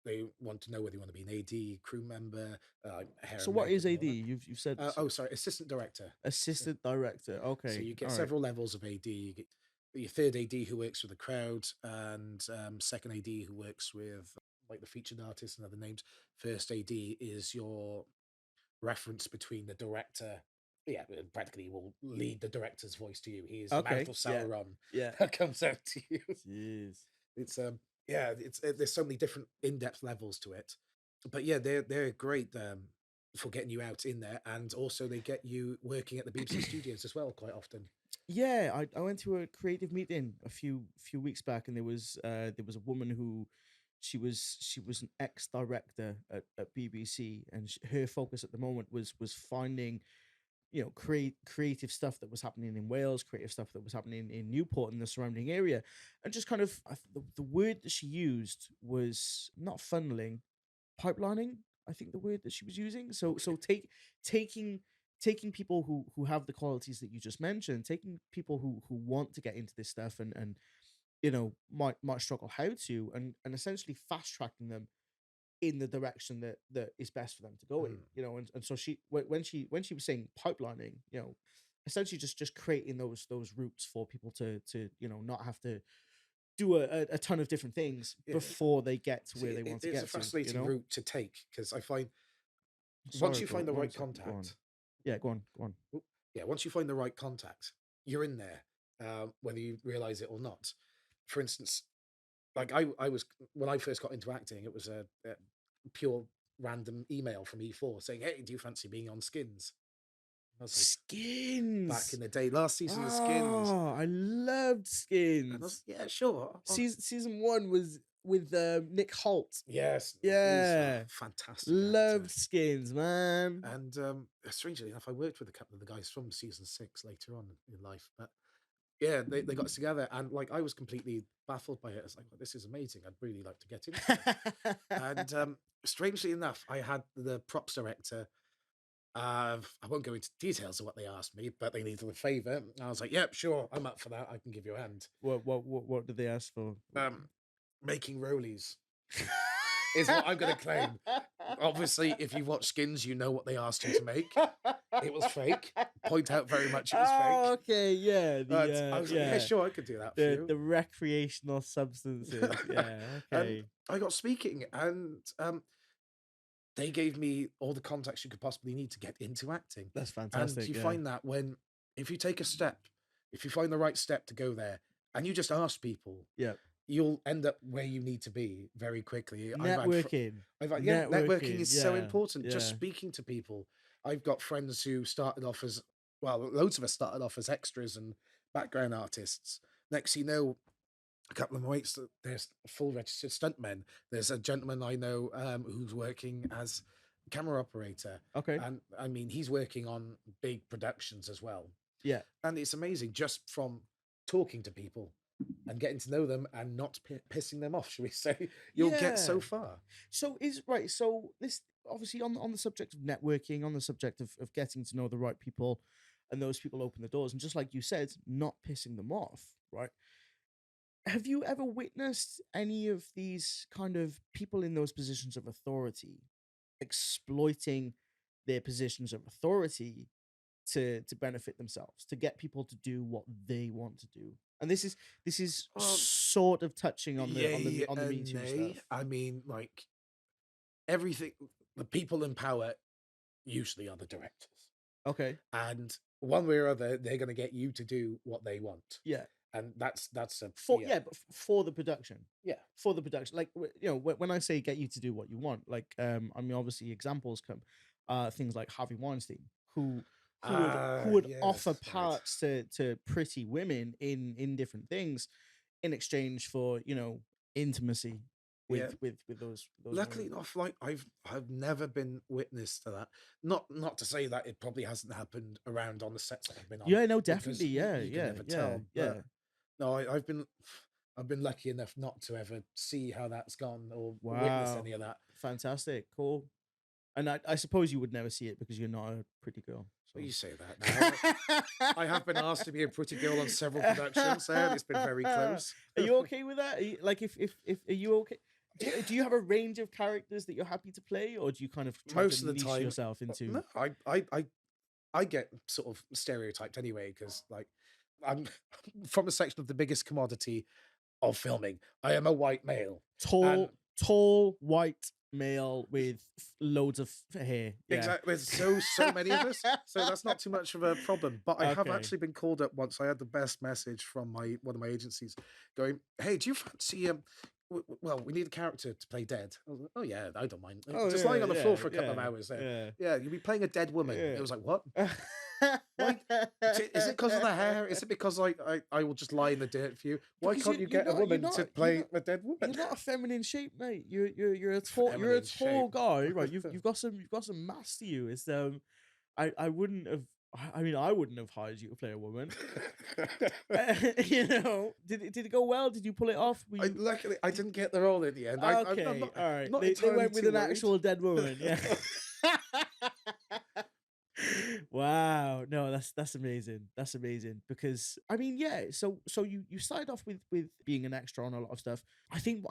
Speaker 2: They want to know whether you want to be an AD, crew member, hair
Speaker 1: So
Speaker 2: and
Speaker 1: what is
Speaker 2: makeup and all
Speaker 1: AD?
Speaker 2: that.
Speaker 1: You've said
Speaker 2: Oh, sorry, assistant director. So
Speaker 1: assistant director.
Speaker 2: so
Speaker 1: Okay.
Speaker 2: you get
Speaker 1: All right.
Speaker 2: several levels of AD. You get your third AD who works with the crowd, and second AD who works with like the featured artists and other names. First AD is your reference between the director. Yeah, practically will lead the director's voice to you. He is the mouth
Speaker 1: Okay.
Speaker 2: of
Speaker 1: Yeah.
Speaker 2: Sauron
Speaker 1: Yeah.
Speaker 2: that comes out to you.
Speaker 1: Jeez.
Speaker 2: It's yeah, there's so many different in-depth levels to it. But yeah, they're great for getting you out in there, and also they get you working at the BBC studios as well quite often.
Speaker 1: Yeah, I went to a creative meeting a few weeks back, and there was a woman who she was an ex director at BBC, and her focus at the moment was finding creative stuff that was happening in Wales, creative stuff that was happening in Newport and the surrounding area, and just kind of the word that she used was not funneling, pipelining. I think the word that she was using. So
Speaker 2: Okay.
Speaker 1: taking taking people who have the qualities that you just mentioned, taking people who want to get into this stuff and might struggle how to, and essentially fast tracking them in the direction that is best for them to go in.
Speaker 2: Mm.
Speaker 1: And so when she was saying pipelining, essentially just creating those routes for people to not have to do a ton of different things
Speaker 2: Yeah.
Speaker 1: before they get to
Speaker 2: See,
Speaker 1: where they want to
Speaker 2: it's a
Speaker 1: get to.
Speaker 2: fascinating route to take because I find once
Speaker 1: Sorry,
Speaker 2: you
Speaker 1: bro.
Speaker 2: find the
Speaker 1: One
Speaker 2: right
Speaker 1: second. Go on.
Speaker 2: contact,
Speaker 1: Yeah, go on. Go on.
Speaker 2: yeah, once you find the right contact, you're in there. whether you realize it or not. For instance, like I was when I first got into acting, it was a pure random email from E4 saying, "Hey, do you fancy being on Skins?" I was like, back in
Speaker 1: Skins.
Speaker 2: the day, last season of Skins,
Speaker 1: Oh, I loved
Speaker 2: and I was
Speaker 1: Skins.
Speaker 2: like, "Yeah, sure."
Speaker 1: Season one was with Nick Holt.
Speaker 2: Yes, he's a
Speaker 1: Yeah,
Speaker 2: fantastic
Speaker 1: loved
Speaker 2: actor.
Speaker 1: Skins, man.
Speaker 2: And strangely enough, I worked with a couple of the guys from season 6 later on in life. But yeah, they got us together, and like I was completely baffled by it. I was like, well, this is amazing. I'd really like to get into it. And strangely enough, I had the props director. I won't go into details of what they asked me, but they needed a favor. I was like, "Yep, sure, I'm up for that. I can give you a hand."
Speaker 1: What did they ask for?
Speaker 2: Um, Making rollies is what I'm going to claim. Obviously, if you watch Skins, you know what they asked you to make. It was fake. Point out very much it was
Speaker 1: Oh,
Speaker 2: fake.
Speaker 1: okay, yeah,
Speaker 2: But I was like, "Yeah, sure, I could do that for you."
Speaker 1: the recreational substances. Yeah,
Speaker 2: And
Speaker 1: okay.
Speaker 2: I got speaking, and they gave me all the contacts you could possibly need to get into acting.
Speaker 1: That's
Speaker 2: And
Speaker 1: fantastic.
Speaker 2: you
Speaker 1: Yeah.
Speaker 2: find that when, if you take a step, if you find the right step to go there, and you just ask people,
Speaker 1: Yeah.
Speaker 2: you'll end up where you need to be very quickly.
Speaker 1: Networking.
Speaker 2: Yeah, networking
Speaker 1: Networking.
Speaker 2: is so
Speaker 1: Yeah.
Speaker 2: important. Just
Speaker 1: Yeah.
Speaker 2: speaking to people. I've got friends who started off as, well, loads of us started off as extras and background artists. Next, you know, a couple of my mates, there's full registered stuntmen. There's a gentleman I know who's working as camera operator,
Speaker 1: Okay.
Speaker 2: and I mean he's working on big productions as well.
Speaker 1: Yeah.
Speaker 2: And it's amazing just from talking to people and getting to know them and not pissing them off, shall we say? You'll get so
Speaker 1: Yeah.
Speaker 2: far.
Speaker 1: So is right. So this obviously on the subject of networking, on the subject of getting to know the right people, and those people open the doors, and just like you said, not pissing them off, right? Have you ever witnessed any of these kind of people in those positions of authority exploiting their positions of authority to benefit themselves, to get people to do what they want to do? And this is
Speaker 2: Well,
Speaker 1: sort of touching on the
Speaker 2: yay
Speaker 1: on the Me
Speaker 2: and
Speaker 1: Too
Speaker 2: nay.
Speaker 1: stuff.
Speaker 2: I mean, like everything, the people in power usually are the directors.
Speaker 1: Okay.
Speaker 2: And one way or other, they're going to get you to do what they want,
Speaker 1: Yeah.
Speaker 2: and that's a
Speaker 1: For
Speaker 2: yeah,
Speaker 1: yeah, but for the production.
Speaker 2: yeah.
Speaker 1: For the production. Like when I say get you to do what you want, like I mean obviously examples come things like Harvey Weinstein who would offer
Speaker 2: Yes, right.
Speaker 1: parts to pretty women in different things in exchange for, intimacy
Speaker 2: Yeah.
Speaker 1: with those
Speaker 2: Luckily
Speaker 1: women.
Speaker 2: enough, like I've never been witness to that. Not to say that it probably hasn't happened around on the sets that I've been on,
Speaker 1: Yeah, no, definitely.
Speaker 2: because
Speaker 1: Yeah,
Speaker 2: you can
Speaker 1: yeah,
Speaker 2: never
Speaker 1: yeah,
Speaker 2: tell. But
Speaker 1: yeah.
Speaker 2: no, I've been lucky enough not to ever see how that's gone or witness
Speaker 1: Wow.
Speaker 2: any of that.
Speaker 1: Fantastic. Cool. And I suppose you would never see it because you're not a pretty girl.
Speaker 2: Well,
Speaker 1: So
Speaker 2: you say that now. I have been asked to be a pretty girl on several productions there, and it's been very
Speaker 1: Are
Speaker 2: close.
Speaker 1: you okay with that? Like, if are you okay? Do you have a range of characters that you're happy to play, or do you kind of try to
Speaker 2: Most of the
Speaker 1: niche
Speaker 2: time,
Speaker 1: yourself into?
Speaker 2: no, I get sort of stereotyped anyway because like I'm from a section of the biggest commodity of filming. I am a white male, and
Speaker 1: Tall white male with loads of hair. Yeah.
Speaker 2: exactly, there's so many of us, so that's not too much of a problem. But I have
Speaker 1: Okay.
Speaker 2: actually been called up once. I had the best message from my one of my agencies, going, "Hey, do you fancy well, we need a character to play dead." I was like, "Oh yeah, I don't mind.
Speaker 1: Oh
Speaker 2: Just
Speaker 1: yeah,
Speaker 2: lying on the floor
Speaker 1: yeah,
Speaker 2: for a couple of
Speaker 1: yeah,
Speaker 2: hours there.
Speaker 1: yeah,
Speaker 2: Yeah, you'll be playing a dead woman." It
Speaker 1: yeah.
Speaker 2: was like, "What? Why? Is it because of the hair? Is it because I will just lie in the dirt for you? Why
Speaker 1: Because
Speaker 2: can't you get a
Speaker 1: you're
Speaker 2: woman to
Speaker 1: not
Speaker 2: play a dead woman?"
Speaker 1: you're not a feminine shape, mate. You're a
Speaker 2: Feminine
Speaker 1: tall
Speaker 2: shape.
Speaker 1: guy, right? You've got some mass to you. It's I wouldn't have. I mean, I wouldn't have hired you to play a woman. Did it go well? Did you pull it off? Were you
Speaker 2: Luckily, I didn't get the role in the end. I'm
Speaker 1: okay?
Speaker 2: not
Speaker 1: All right.
Speaker 2: not
Speaker 1: They
Speaker 2: entirely
Speaker 1: went with
Speaker 2: too
Speaker 1: an
Speaker 2: worried.
Speaker 1: actual dead woman. Yeah. Wow. No, that's amazing. That's amazing because I mean, yeah. So you started off with being an extra on a lot of stuff. I think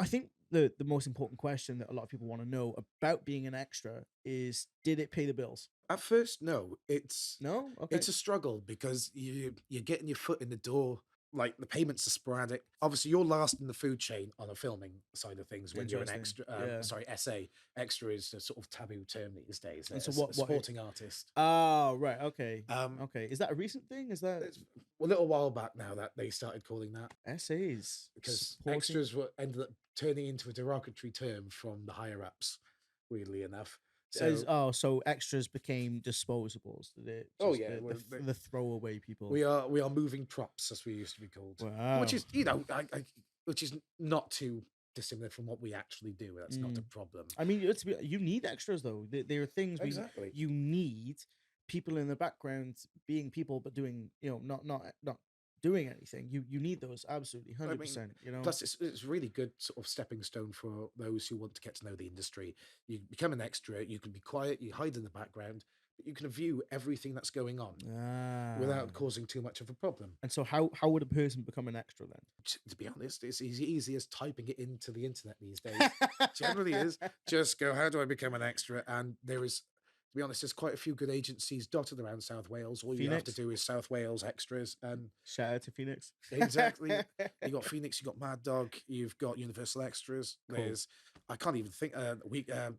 Speaker 1: the most important question that a lot of people want to know about being an extra is, did it pay the bills?
Speaker 2: At first, no, it's
Speaker 1: No. Okay.
Speaker 2: it's a struggle because you're getting your foot in the door. like the payments are sporadic. Obviously, you're last in the food chain on a filming side of things when you're an
Speaker 1: Interesting.
Speaker 2: extra.
Speaker 1: Yeah.
Speaker 2: Sorry, SA. Extra is a sort of taboo term these days.
Speaker 1: And so
Speaker 2: A
Speaker 1: what
Speaker 2: supporting artist.
Speaker 1: oh, right, okay.
Speaker 2: Um,
Speaker 1: Okay. Is that a recent thing? Is that
Speaker 2: it's a little while back now that they started calling that
Speaker 1: essays
Speaker 2: because
Speaker 1: supporting?
Speaker 2: extras were ended up turning into a derogatory term from the higher ups. Weirdly enough,
Speaker 1: As
Speaker 2: so
Speaker 1: oh, so extras became disposables, did it?
Speaker 2: oh
Speaker 1: Just
Speaker 2: yeah,
Speaker 1: the throwaway people.
Speaker 2: we are moving props as we used to be called, which
Speaker 1: Wow.
Speaker 2: is which is not too dissimilar from what we actually do. That's not a
Speaker 1: Mm.
Speaker 2: problem.
Speaker 1: I mean, you need extras though. There are things we
Speaker 2: Exactly.
Speaker 1: you need people in the background being people, but doing not doing anything. You need those absolutely
Speaker 2: I mean,
Speaker 1: 100%. You know.
Speaker 2: plus it's really good sort of stepping stone for those who want to get to know the industry. You become an extra. You can be quiet. You hide in the background, but you can view everything that's going on
Speaker 1: Ah.
Speaker 2: without causing too much of a problem.
Speaker 1: And so how would a person become an extra
Speaker 2: To be honest, it's as easy as typing it into the internet these days. Generally is. Just go, how do I become an extra? And there is, to be honest, there's quite a few good agencies dotted around South Wales. All you have to
Speaker 1: Phoenix?
Speaker 2: do is South Wales extras. And
Speaker 1: Shout out to Phoenix.
Speaker 2: exactly, you got Phoenix, you got Mad Dog, you've got Universal Extras.
Speaker 1: Cool.
Speaker 2: There's, I can't even think,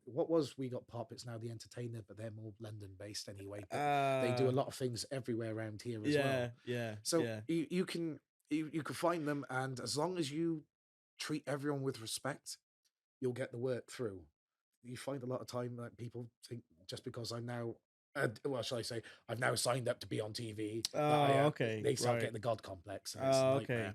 Speaker 2: what was We Got Pop? It's now The Entertainer, but they're more London based anyway. But they do a
Speaker 1: Uh,
Speaker 2: lot of things everywhere around here as
Speaker 1: yeah,
Speaker 2: well.
Speaker 1: yeah,
Speaker 2: So
Speaker 1: yeah.
Speaker 2: you can find them, and as long as you treat everyone with respect, you'll get the work through. You find a lot of time that people think just because I'm now, well, shall I say, I've now signed up to be on TV that I
Speaker 1: Oh,
Speaker 2: am.
Speaker 1: okay,
Speaker 2: They start
Speaker 1: right.
Speaker 2: getting the god complex, and it's a
Speaker 1: Oh,
Speaker 2: nightmare.
Speaker 1: okay.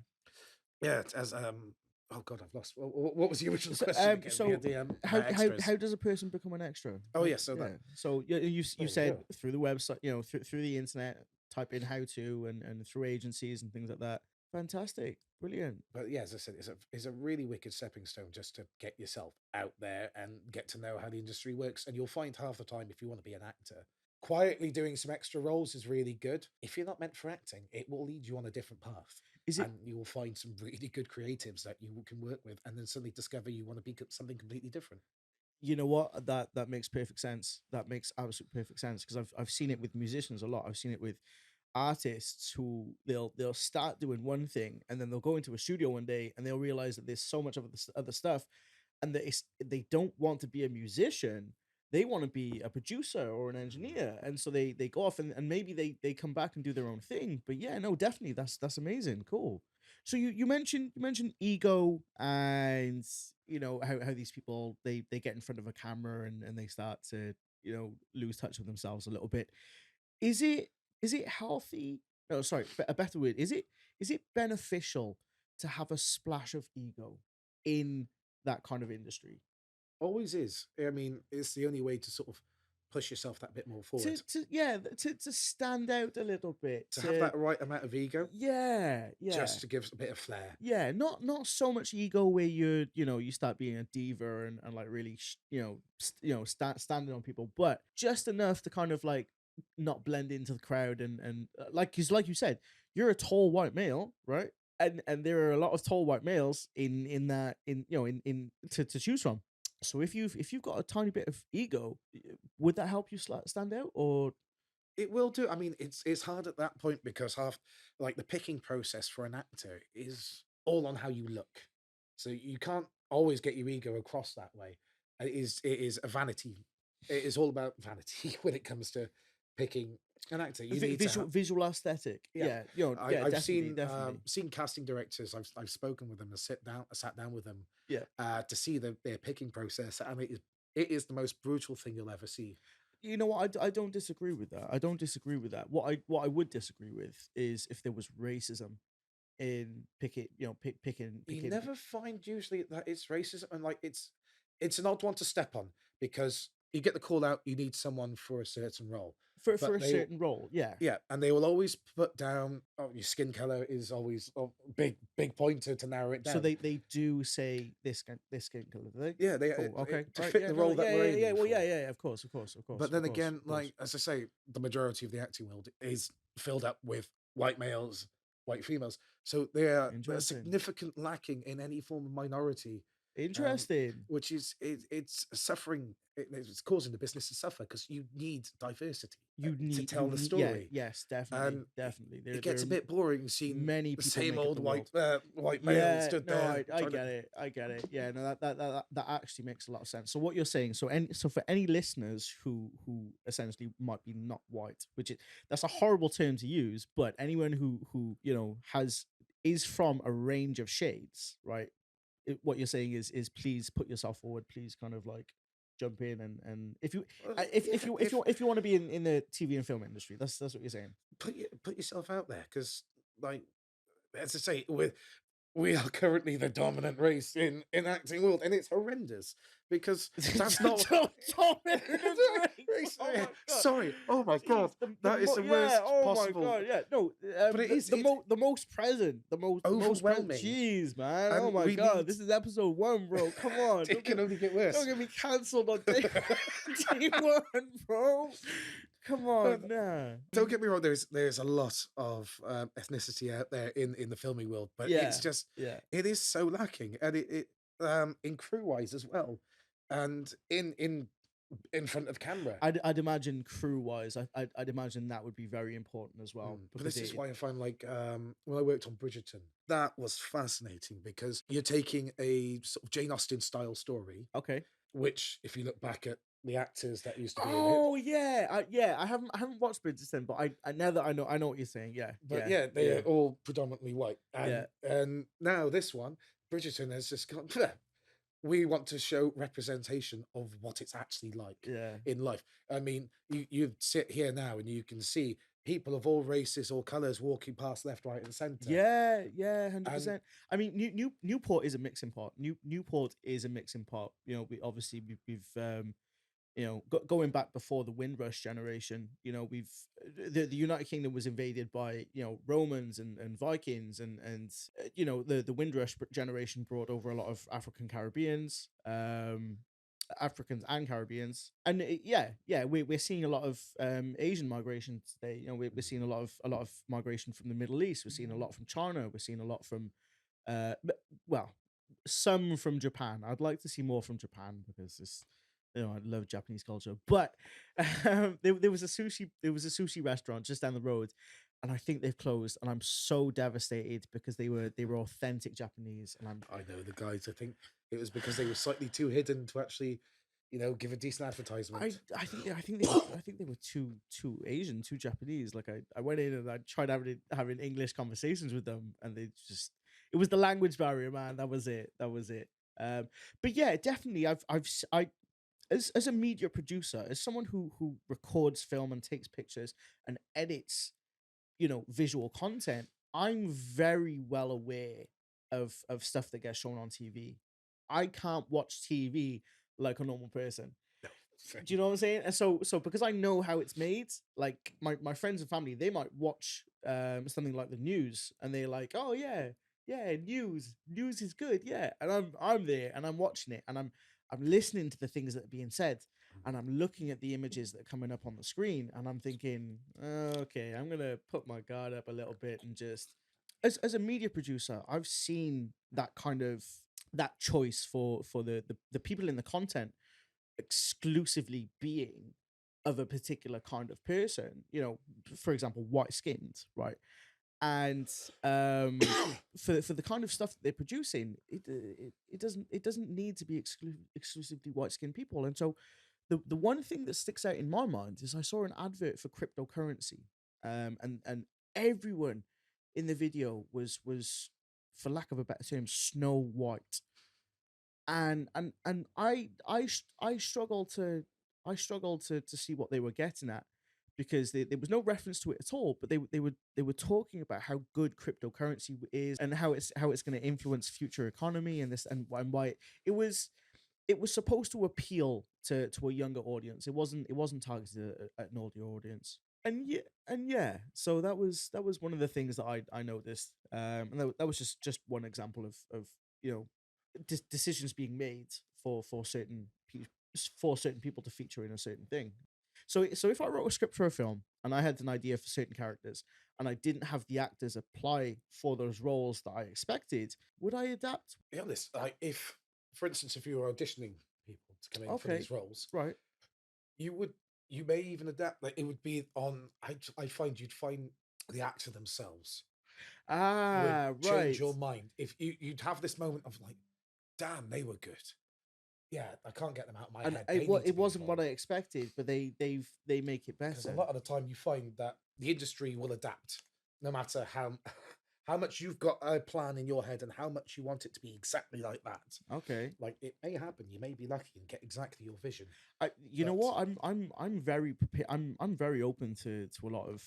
Speaker 2: Yeah, it's as oh god, I've lost. What was the original
Speaker 1: So,
Speaker 2: question again?
Speaker 1: so
Speaker 2: The
Speaker 1: how
Speaker 2: extras.
Speaker 1: does a person become an extra?
Speaker 2: Oh
Speaker 1: How,
Speaker 2: yeah, so that
Speaker 1: yeah. So you
Speaker 2: there we
Speaker 1: said
Speaker 2: go.
Speaker 1: through the website, through the internet, type in how to and through agencies and things like that. Fantastic, brilliant.
Speaker 2: But yeah, as I said, it's a really wicked stepping stone just to get yourself out there and get to know how the industry works. And you'll find half the time, if you want to be an actor, quietly doing some extra roles is really good. If you're not meant for acting, it will lead you on a different path.
Speaker 1: Is it
Speaker 2: And you will find some really good creatives that you can work with, and then suddenly discover you want to be something completely different.
Speaker 1: You know what? That makes perfect sense. That makes absolute perfect sense because I've seen it with musicians a lot. I've seen it with artists who they'll start doing one thing and then they'll go into a studio one day and they'll realize that there's so much of other stuff and that they don't want to be a musician. They want to be a producer or an engineer, and so they go off and maybe they come back and do their own thing. But yeah, no, definitely that's amazing, cool. So you mentioned ego and how these people they get in front of a camera and they start to lose touch with themselves a little bit. Is it healthy? No, sorry, a better word. Is it beneficial to have a splash of ego in that kind of industry?
Speaker 2: Always is. I mean, it's the only way to sort of push yourself that bit more
Speaker 1: To
Speaker 2: forward.
Speaker 1: to yeah, to stand out a little bit.
Speaker 2: To have that right amount of ego,
Speaker 1: Yeah, yeah.
Speaker 2: just to give a bit of flair.
Speaker 1: Yeah, not so much ego where you start being a diva and like really standing on people, but just enough to kind of like not blend into the crowd and like because like you said, you're a tall white male, right? And there are a lot of tall white males in that in to choose from. So if you've got a tiny bit of ego, would that help you stand out or
Speaker 2: It will do. I mean, it's hard at that point because half like the picking process for an actor is all on how you look. So you can't always get your ego across that way. It is a vanity. It is all about vanity when it comes to picking an actor. You need to have
Speaker 1: visual aesthetic?
Speaker 2: yeah.
Speaker 1: Yeah,
Speaker 2: I,
Speaker 1: yeah,
Speaker 2: I've
Speaker 1: definitely,
Speaker 2: seen
Speaker 1: definitely.
Speaker 2: seen casting directors. I've spoken with them and sat down with them
Speaker 1: Yeah.
Speaker 2: to see their picking process, and it is the most brutal thing you'll ever see.
Speaker 1: You know what? I don't disagree with that. I don't disagree with that. What I would disagree with is if there was racism in picking,
Speaker 2: You
Speaker 1: picking
Speaker 2: never find usually that it's racism, and like it's an odd one to step on because you get the call out you need someone for a certain role,
Speaker 1: for
Speaker 2: but
Speaker 1: a certain role. Yeah.
Speaker 2: yeah, and they will always put down, oh, your skin color is always a big pointer to narrow it
Speaker 1: So
Speaker 2: down.
Speaker 1: they do say this skin color, do they?
Speaker 2: Yeah,
Speaker 1: Cool. Okay.
Speaker 2: to
Speaker 1: All right.
Speaker 2: fit
Speaker 1: Yeah.
Speaker 2: the
Speaker 1: No.
Speaker 2: role that
Speaker 1: Yeah.
Speaker 2: we're
Speaker 1: Yeah. Yeah.
Speaker 2: aiming
Speaker 1: Well. Yeah.
Speaker 2: for.
Speaker 1: Yeah. Yeah. Of course. Of course. Of
Speaker 2: But
Speaker 1: course. Of
Speaker 2: then
Speaker 1: course.
Speaker 2: again,
Speaker 1: Of course.
Speaker 2: like as I say, the majority of the acting world is filled up with white males, white females, so they're a
Speaker 1: Interesting.
Speaker 2: significant lacking in any form of minority, um,
Speaker 1: Interesting.
Speaker 2: which is it's suffering. it's causing the business to suffer because you need diversity to tell
Speaker 1: You
Speaker 2: the
Speaker 1: need, yeah,
Speaker 2: story,
Speaker 1: yes, definitely,
Speaker 2: and
Speaker 1: definitely.
Speaker 2: it
Speaker 1: There
Speaker 2: gets a
Speaker 1: are
Speaker 2: bit boring seeing
Speaker 1: many
Speaker 2: the
Speaker 1: people
Speaker 2: same
Speaker 1: make up
Speaker 2: old
Speaker 1: the world.
Speaker 2: white male
Speaker 1: Yeah,
Speaker 2: stood
Speaker 1: no,
Speaker 2: there
Speaker 1: I
Speaker 2: trying to.
Speaker 1: get it. I get it. Yeah, no, that actually makes a lot of sense. So what you're saying, so for any listeners who essentially might be not white, which that's a horrible term to use, but anyone who has is from a range of shades, right? What you're saying is please put yourself forward. Please kind of like jump in and if you
Speaker 2: Yeah, if
Speaker 1: if you want to be in the TV and film industry, that's what you're saying.
Speaker 2: put yourself out there because, like, as I say, we are currently the dominant race in acting world, and it's horrendous because that's not
Speaker 1: Dominant race. Oh my god.
Speaker 2: sorry. Oh my god,
Speaker 1: Jeez,
Speaker 2: that is the
Speaker 1: yeah.
Speaker 2: worst
Speaker 1: Oh my
Speaker 2: possible.
Speaker 1: god. Yeah. No.
Speaker 2: But it is it's
Speaker 1: The most present. The most present.
Speaker 2: overwhelming,
Speaker 1: Jeez, man. Oh
Speaker 2: and
Speaker 1: my
Speaker 2: we
Speaker 1: god.
Speaker 2: need.
Speaker 1: This is episode 1, bro. Come on.
Speaker 2: It can only get worse.
Speaker 1: Don't get me cancelled on day 1, bro. Come
Speaker 2: Uh,
Speaker 1: on, nah.
Speaker 2: don't get me wrong. There's a lot of ethnicity out there in the filming world, but it's
Speaker 1: Yeah.
Speaker 2: just
Speaker 1: Yeah.
Speaker 2: it is so lacking, and it in crew wise as well, and in front of camera.
Speaker 1: I'd imagine crew wise, I'd imagine that would be very important as well
Speaker 2: But
Speaker 1: because
Speaker 2: this is why I find, like, when I worked on Bridgerton, that was fascinating because you're taking a sort of Jane Austen style story,
Speaker 1: okay.
Speaker 2: which, if you look back at the actors that used to be in it,
Speaker 1: Oh yeah, yeah. I haven't watched Bridgerton, but I now that I know what you're saying. Yeah,
Speaker 2: but
Speaker 1: yeah,
Speaker 2: yeah,
Speaker 1: yeah,
Speaker 2: they're all predominantly white,
Speaker 1: yeah,
Speaker 2: and now this one, Bridgerton has just gone. We want to show representation of what it's actually like
Speaker 1: yeah,
Speaker 2: in life. I mean, you sit here now and you can see people of all races or colors walking past left, right, and center,
Speaker 1: yeah, yeah,
Speaker 2: and
Speaker 1: 100%. I mean, Newport is a mixing pot. Newport is a mixing pot. We obviously we've going back before the Windrush generation, we've the United Kingdom was invaded by Romans and Vikings and the Windrush generation brought over a lot of Africans and Caribbeans, and yeah, we're seeing a lot of Asian migration today. We're seeing a lot of migration from the Middle East. We're seeing a lot from China. We're seeing a lot from well, some from Japan. I'd like to see more from Japan because I love Japanese culture. But there was a sushi restaurant just down the road, and I think they've closed. And I'm so devastated because they were authentic Japanese, and
Speaker 2: I know the guys. I think it was because they were slightly too hidden to actually, give a decent advertisement.
Speaker 1: I think they were too Asian, too Japanese. Like I went in and I tried having English conversations with them, and they just it was the language barrier, man. That was it. That was it. But yeah, definitely. I as a media producer, as someone who records film and takes pictures and edits, visual content, I'm very well aware of stuff that gets shown on TV. I can't watch TV like a normal person. Do you know what I'm saying? And so because I know how it's made, like my friends and family, they might watch something like the news and they're like, oh yeah, yeah, news is good, yeah. And I'm there and I'm watching it and I'm listening to the things that are being said and I'm looking at the images that are coming up on the screen and I'm thinking, okay, I'm gonna put my guard up a little bit and just as a media producer, I've seen that kind of that choice for the people in the content exclusively being of a particular kind of person, for example, white skinned, right? And for the kind of stuff that they're producing, it doesn't need to be exclusively white skinned people. And so the one thing that sticks out in my mind is I saw an advert for cryptocurrency, and everyone in the video was for lack of a better term snow white, and I struggled to see what they were getting at because there was no reference to it at all, but they were talking about how good cryptocurrency is and how it's going to influence future economy and this and why it was supposed to appeal to a younger audience. It wasn't targeted at an older audience. And yeah, so that was one of the things that I noticed, and that was just one example of you know decisions being made for for certain people to feature in a certain thing. So if I wrote a script for a film and I had an idea for certain characters and I didn't have the actors apply for those roles that I expected, would I adapt?
Speaker 2: Be honest, like, if, for instance, if you were auditioning people to come in for
Speaker 1: Okay.
Speaker 2: these roles,
Speaker 1: Right.
Speaker 2: you would you may even adapt. Like it would be on. I find you'd find the actor themselves would
Speaker 1: Ah,
Speaker 2: change
Speaker 1: right.
Speaker 2: your mind if you'd have this moment of like, damn, they were good. Yeah, I can't get them out of my
Speaker 1: And
Speaker 2: head. They need to
Speaker 1: it
Speaker 2: be
Speaker 1: wasn't what
Speaker 2: involved
Speaker 1: I expected, but they make it
Speaker 2: because a
Speaker 1: better.
Speaker 2: lot of the time you find that the industry will adapt no matter how how much you've got a plan in your head and how much you want it to be exactly like that.
Speaker 1: Okay.
Speaker 2: Like it may happen, you may be lucky and get exactly your vision,
Speaker 1: You know
Speaker 2: but
Speaker 1: what? I'm very prepared. I'm very open to a lot of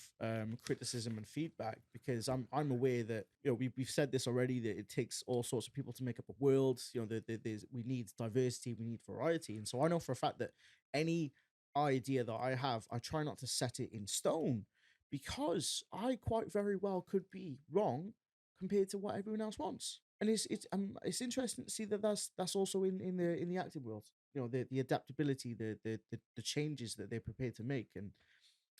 Speaker 1: criticism and feedback because I'm aware that we've said this already that it takes all sorts of people to make up a world. There's we need diversity, we need variety, and so I know for a fact that any idea that I have, I try not to set it in stone because I quite very well could be wrong compared to what everyone else wants. And it's interesting to see that that's also in the acting world. The adaptability, the changes that they're prepared to make. And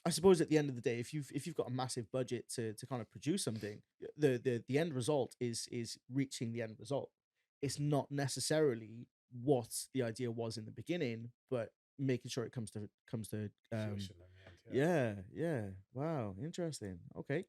Speaker 1: I suppose at the end of the day, if you've got a massive budget to kind of produce something, the end result is reaching the end result. It's not necessarily what the idea was in the beginning, but making sure it comes to
Speaker 2: fruition in the end, yeah.
Speaker 1: yeah, yeah. Wow, interesting. Okay.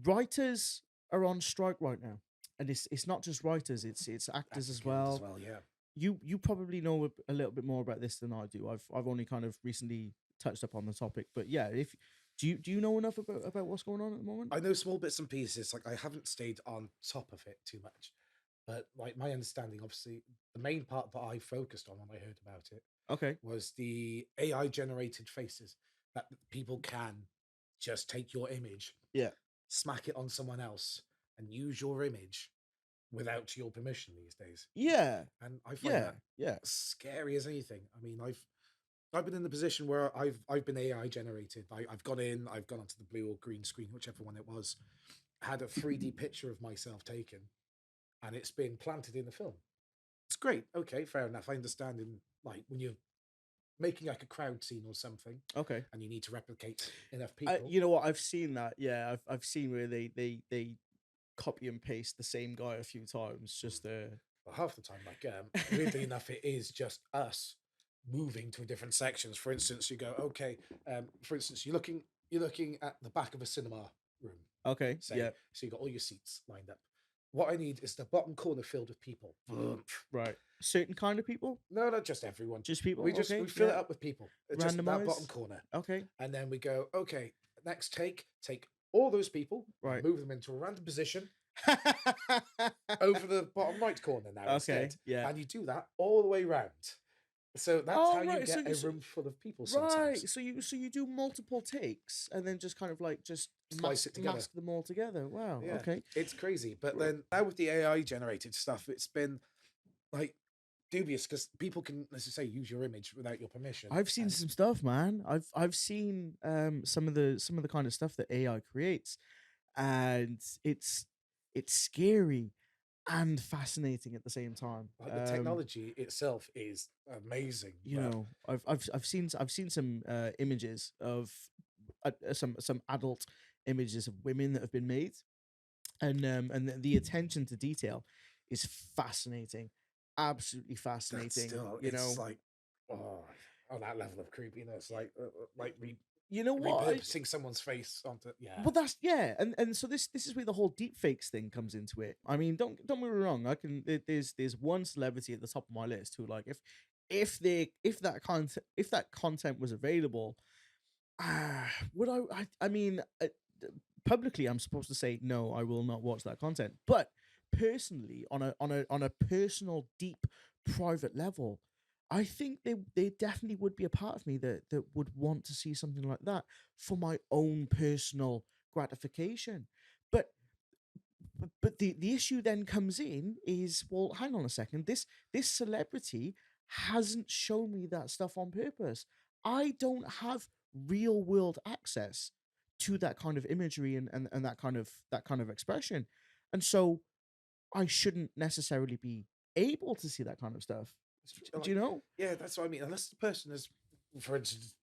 Speaker 1: Writers are on strike right now. And it's not just writers, it's actors
Speaker 2: Actors
Speaker 1: as
Speaker 2: Guild as
Speaker 1: well.
Speaker 2: well, yeah.
Speaker 1: You probably know a little bit more about this than I do. I've only kind of recently touched upon the topic, but yeah, if do you know enough about what's going on at the moment?
Speaker 2: I know small bits and pieces. Like I haven't stayed on top of it too much, but like my understanding, obviously, the main part that I focused on when I heard about it
Speaker 1: Okay.
Speaker 2: was the AI generated faces that people can just take your image,
Speaker 1: Yeah.
Speaker 2: smack it on someone else, and use your image without your permission these days.
Speaker 1: Yeah.
Speaker 2: And I find
Speaker 1: Yeah.
Speaker 2: that
Speaker 1: Yeah.
Speaker 2: scary as anything. I mean, I've been in the position where I've been AI generated. I've gone in, I've gone onto the blue or green screen, whichever one it was, had a 3D picture of myself taken, and it's been planted in the film. It's great. Okay, fair enough. I understand in like when you're making like a crowd scene or something,
Speaker 1: Okay.
Speaker 2: and you need to replicate enough people.
Speaker 1: You know what? I've seen that. Yeah, I've seen where they copy and paste the same guy a few times
Speaker 2: Mm.
Speaker 1: just to
Speaker 2: Well, half the time, like weirdly enough, it is just us moving to different sections. For instance, you go, okay, for instance, you're looking at the back of a cinema room,
Speaker 1: Okay.
Speaker 2: say,
Speaker 1: Yeah.
Speaker 2: so you got all your seats lined up. What I need is the bottom corner filled with people.
Speaker 1: Right. Certain kind of people?
Speaker 2: No, not just everyone.
Speaker 1: Just people?
Speaker 2: We
Speaker 1: Okay.
Speaker 2: fill it
Speaker 1: Yeah.
Speaker 2: up with people. Just that bottom
Speaker 1: Randomize?
Speaker 2: corner.
Speaker 1: Okay.
Speaker 2: And then we go, okay, next take all those people and
Speaker 1: Right.
Speaker 2: move them into a random position over the bottom right corner now
Speaker 1: Okay.
Speaker 2: instead.
Speaker 1: Yeah.
Speaker 2: And you do that all the way round. So that's how
Speaker 1: Oh,
Speaker 2: you
Speaker 1: right.
Speaker 2: get a room full of people sometimes.
Speaker 1: Right. So you do multiple takes and then just kind of like just
Speaker 2: Splice it together.
Speaker 1: mask them all together. Wow.
Speaker 2: Yeah,
Speaker 1: Okay.
Speaker 2: it's crazy. But
Speaker 1: Right.
Speaker 2: then now with the AI generated stuff, it's been like dubious because people can, as I say, use your image without your permission.
Speaker 1: I've seen
Speaker 2: And
Speaker 1: some stuff, man. I've seen some of the kind of stuff that AI creates, and it's scary and fascinating at the same time.
Speaker 2: like the technology itself is amazing. But
Speaker 1: I've seen some images of some adult images of women that have been made, and the attention to detail is fascinating, absolutely
Speaker 2: that's
Speaker 1: fascinating.
Speaker 2: still, it's like, oh, on that level of creepiness, like
Speaker 1: You know what?
Speaker 2: repurposing someone's face onto, yeah.
Speaker 1: Well, that's yeah, and so this is where the whole deep fakes thing comes into it. I mean, don't get me wrong. There's one celebrity at the top of my list who like if that content was available, would I mean, publicly I'm supposed to say no, I will not watch that content. But personally, on a personal, deep, private level, I think they definitely would be a part of me that would want to see something like that for my own personal gratification. But but the issue then comes in is, well, hang on a second, this celebrity hasn't shown me that stuff on purpose. I don't have real world access to that kind of imagery and that kind of expression, and so I shouldn't necessarily be able to see that kind of stuff. Do
Speaker 2: Like,
Speaker 1: you know?
Speaker 2: yeah, that's what I mean. Unless the person is, for instance,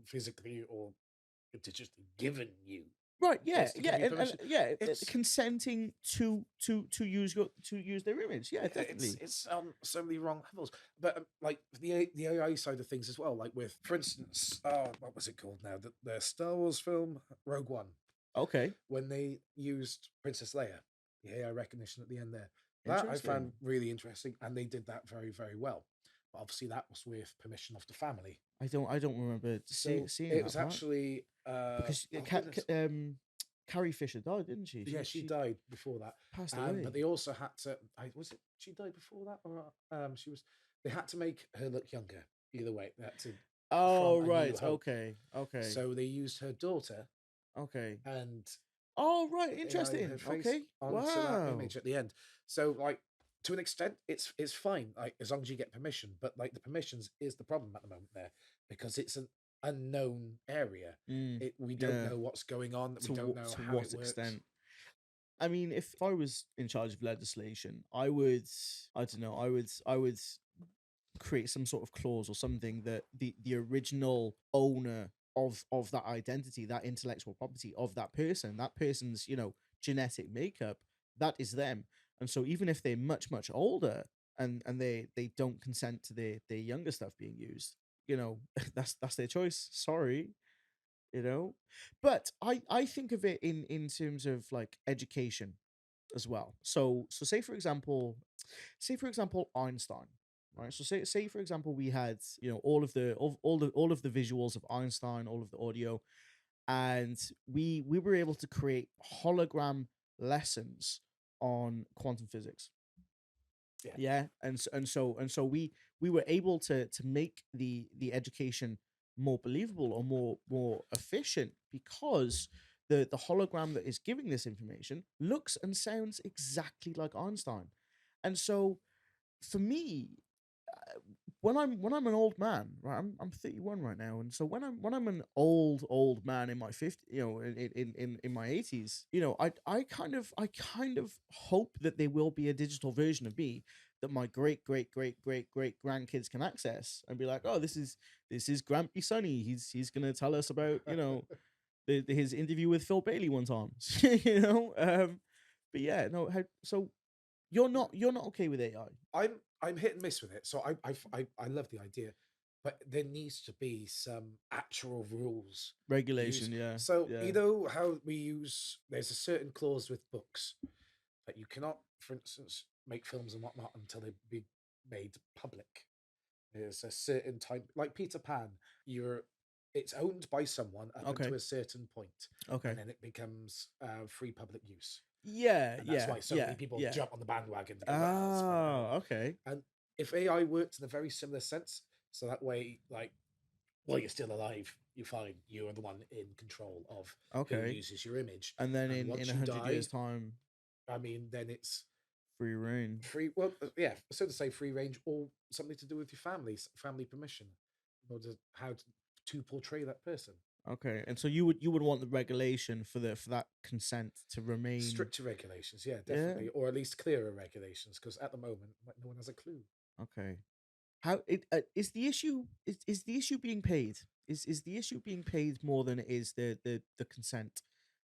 Speaker 2: physically or digitally given you.
Speaker 1: Right, yeah,
Speaker 2: It's to give
Speaker 1: yeah,
Speaker 2: you
Speaker 1: and
Speaker 2: permission.
Speaker 1: yeah,
Speaker 2: It's
Speaker 1: consenting to use their image. Yeah,
Speaker 2: yeah, it's
Speaker 1: definitely.
Speaker 2: it's on so many wrong levels. But like the AI side of things as well, like with, for instance, what was it called now? The Star Wars film Rogue One,
Speaker 1: Okay,
Speaker 2: when they used Princess Leia, the AI recognition at the end there. That I
Speaker 1: interesting.
Speaker 2: found really interesting, and they did that very, very well. But obviously, that was with permission of the family.
Speaker 1: I don't remember
Speaker 2: So
Speaker 1: seeing
Speaker 2: it
Speaker 1: that
Speaker 2: was
Speaker 1: part
Speaker 2: actually,
Speaker 1: because
Speaker 2: oh goodness,
Speaker 1: Carrie Fisher died, didn't she?
Speaker 2: yeah, she
Speaker 1: She
Speaker 2: died before that,
Speaker 1: passed
Speaker 2: and but
Speaker 1: away.
Speaker 2: they also had to. Was it she died before that, or she was? They had to make her look younger. Either way, they had to
Speaker 1: Oh
Speaker 2: from A New
Speaker 1: right,
Speaker 2: Hope.
Speaker 1: okay, okay,
Speaker 2: So they used her daughter
Speaker 1: okay.
Speaker 2: and
Speaker 1: Oh right,
Speaker 2: AI her
Speaker 1: interesting.
Speaker 2: face
Speaker 1: Okay,
Speaker 2: onto that
Speaker 1: wow.
Speaker 2: image at the end. So like to an extent, it's fine, like as long as you get permission. But like the permissions is the problem at the moment there because it's an unknown area.
Speaker 1: Mm,
Speaker 2: We don't
Speaker 1: yeah.
Speaker 2: know what's going on. We don't know
Speaker 1: To
Speaker 2: how it
Speaker 1: what
Speaker 2: works.
Speaker 1: extent? I mean, if I was in charge of legislation, I would. I don't know. I would create some sort of clause or something that the original owner of that identity, that intellectual property of that person's genetic makeup, that is them. And so even if they're much older and they don't consent to their younger stuff being used, that's their choice. Sorry, but I think of it in terms of like education as well. So say for example Einstein, right? So say for example we had all of the visuals of Einstein, all of the audio, and we were able to create hologram lessons on quantum physics.
Speaker 2: Yeah,
Speaker 1: Yeah, and so we were able to make the education more believable or more efficient because the hologram that is giving this information looks and sounds exactly like Einstein. And so for me, when I'm an old man, right? I'm 31 right now, and so when I'm an old man in my 50, in my 80s, I kind of hope that there will be a digital version of me that my great grandkids can access and be like, oh, this is Grampy Sonny. He's gonna tell us about his interview with Phil Bailey one time, you know. But yeah, no. So you're not okay with AI
Speaker 2: I'm hit and miss with it. So I love the idea, but there needs to be some actual rules used.
Speaker 1: regulation? Yeah,
Speaker 2: So
Speaker 1: yeah.
Speaker 2: you know how we use there's a certain clause with books that you cannot, for instance, make films and whatnot until they be made public. There's a certain time, like Peter Pan, you're it's owned by someone up
Speaker 1: Okay.
Speaker 2: until a certain point, and
Speaker 1: Okay.
Speaker 2: then it becomes free public use.
Speaker 1: Yeah,
Speaker 2: And that's
Speaker 1: yeah,
Speaker 2: why so many
Speaker 1: yeah,
Speaker 2: people
Speaker 1: yeah.
Speaker 2: jump on the bandwagon to go, wow, it's phenomenal.
Speaker 1: Oh, okay.
Speaker 2: And if AI worked in a very similar sense, so that way, like, while you're still alive, you're fine. You are the one in control of who
Speaker 1: Okay.
Speaker 2: uses your image.
Speaker 1: And then
Speaker 2: And
Speaker 1: in
Speaker 2: once
Speaker 1: a
Speaker 2: you
Speaker 1: 100 years
Speaker 2: die,
Speaker 1: time,
Speaker 2: I mean, then it's
Speaker 1: free reign.
Speaker 2: free. Well, yeah, so to say, free range or something to do with your family permission, or how to portray that person.
Speaker 1: Okay. And so you would want the regulation for that consent to remain.
Speaker 2: Stricter regulations, yeah,
Speaker 1: Yeah.
Speaker 2: definitely, or at least clearer regulations, because at the moment, like, no one has a clue.
Speaker 1: Okay. How it is the issue is the issue being paid? Is the issue being paid more than it is the consent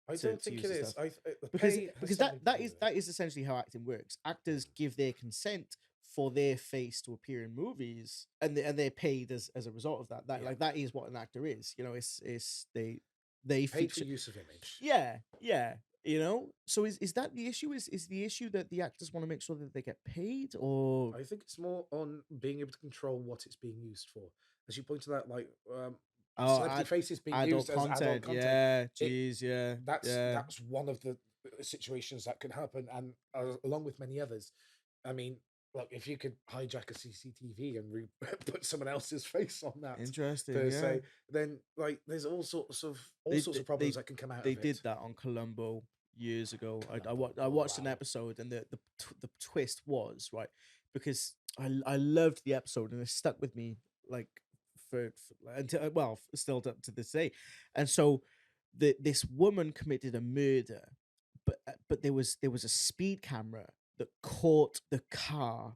Speaker 2: I
Speaker 1: to
Speaker 2: don't think
Speaker 1: use
Speaker 2: it
Speaker 1: the
Speaker 2: is.
Speaker 1: stuff?
Speaker 2: The
Speaker 1: because
Speaker 2: pay has
Speaker 1: because that
Speaker 2: something to
Speaker 1: that
Speaker 2: do
Speaker 1: is
Speaker 2: with it.
Speaker 1: that is essentially how acting works. Actors give their consent for their face to appear in movies, and they're paid as a result of that. That
Speaker 2: Yeah,
Speaker 1: like that is what an actor is. It's they
Speaker 2: paid for
Speaker 1: feature.
Speaker 2: use of image.
Speaker 1: Yeah, yeah. So is that the issue? Is the issue that the actors want to make sure that they get paid, or
Speaker 2: I think it's more on being able to control what it's being used for. As you pointed out, like
Speaker 1: oh,
Speaker 2: celebrity faces being
Speaker 1: adult
Speaker 2: used as adult
Speaker 1: content?
Speaker 2: content.
Speaker 1: Yeah,
Speaker 2: It
Speaker 1: geez, yeah, yeah.
Speaker 2: that's one of the situations that could happen, and along with many others. I mean, look, if you could hijack a CCTV and put someone else's face on that
Speaker 1: Interesting,
Speaker 2: per
Speaker 1: yeah.
Speaker 2: se, then like there's all
Speaker 1: They
Speaker 2: sorts
Speaker 1: they
Speaker 2: of problems
Speaker 1: they
Speaker 2: that can come out
Speaker 1: they
Speaker 2: of
Speaker 1: did
Speaker 2: it.
Speaker 1: that on Columbo years ago.
Speaker 2: Columbo,
Speaker 1: I
Speaker 2: oh
Speaker 1: watched an
Speaker 2: wow,
Speaker 1: episode, and the twist was right because I loved the episode, and it stuck with me like for until well still to this day. And so this woman committed a murder, but there was a speed camera that caught the car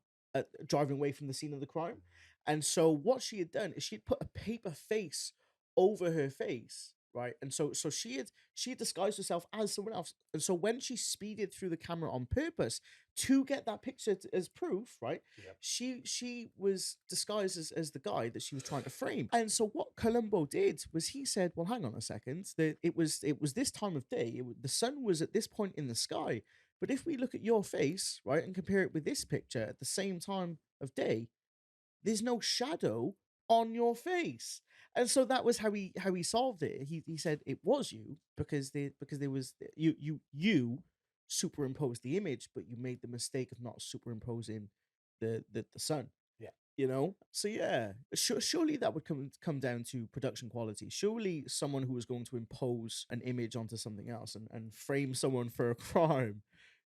Speaker 1: driving away from the scene of the crime. And so what she had done is she'd put a paper face over her face, right? And so she had disguised herself as someone else. And so when she speeded through the camera on purpose to get that picture as proof, right?
Speaker 2: Yep.
Speaker 1: She was disguised as the guy that she was trying to frame. And so what Columbo did was he said, "Well, hang on a second. It was this time of day. The sun was at this point in the sky. But if we look at your face, right, and compare it with this picture at the same time of day, there's no shadow on your face." And so that was how he solved it. He said it was you because there was you superimposed the image, but you made the mistake of not superimposing the sun.
Speaker 2: Yeah.
Speaker 1: So yeah, surely that would come down to production quality. Surely someone who was going to impose an image onto something else and frame someone for a crime,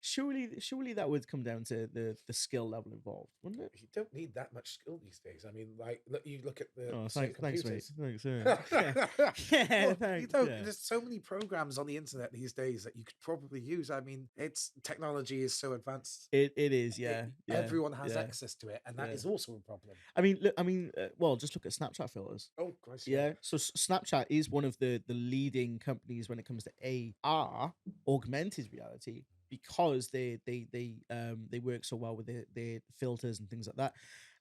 Speaker 1: surely that would come down to the skill level involved, wouldn't it?
Speaker 2: You don't need that much skill these days. I mean, like, you look at the
Speaker 1: Oh,
Speaker 2: certain
Speaker 1: thanks, mate.
Speaker 2: computers.
Speaker 1: Thanks, yeah. Yeah,
Speaker 2: Well, you
Speaker 1: thanks,
Speaker 2: don't.
Speaker 1: yeah.
Speaker 2: There's so many programs on the internet these days that you could probably use. I mean, it's technology is so advanced.
Speaker 1: It is, yeah, yeah,
Speaker 2: Everyone has
Speaker 1: yeah,
Speaker 2: access to it, and that
Speaker 1: yeah.
Speaker 2: is also a problem.
Speaker 1: Well, just look at Snapchat filters.
Speaker 2: Oh, Christ, yeah.
Speaker 1: Yeah, so Snapchat is one of the leading companies when it comes to AR, augmented reality, because they work so well with their filters and things like that.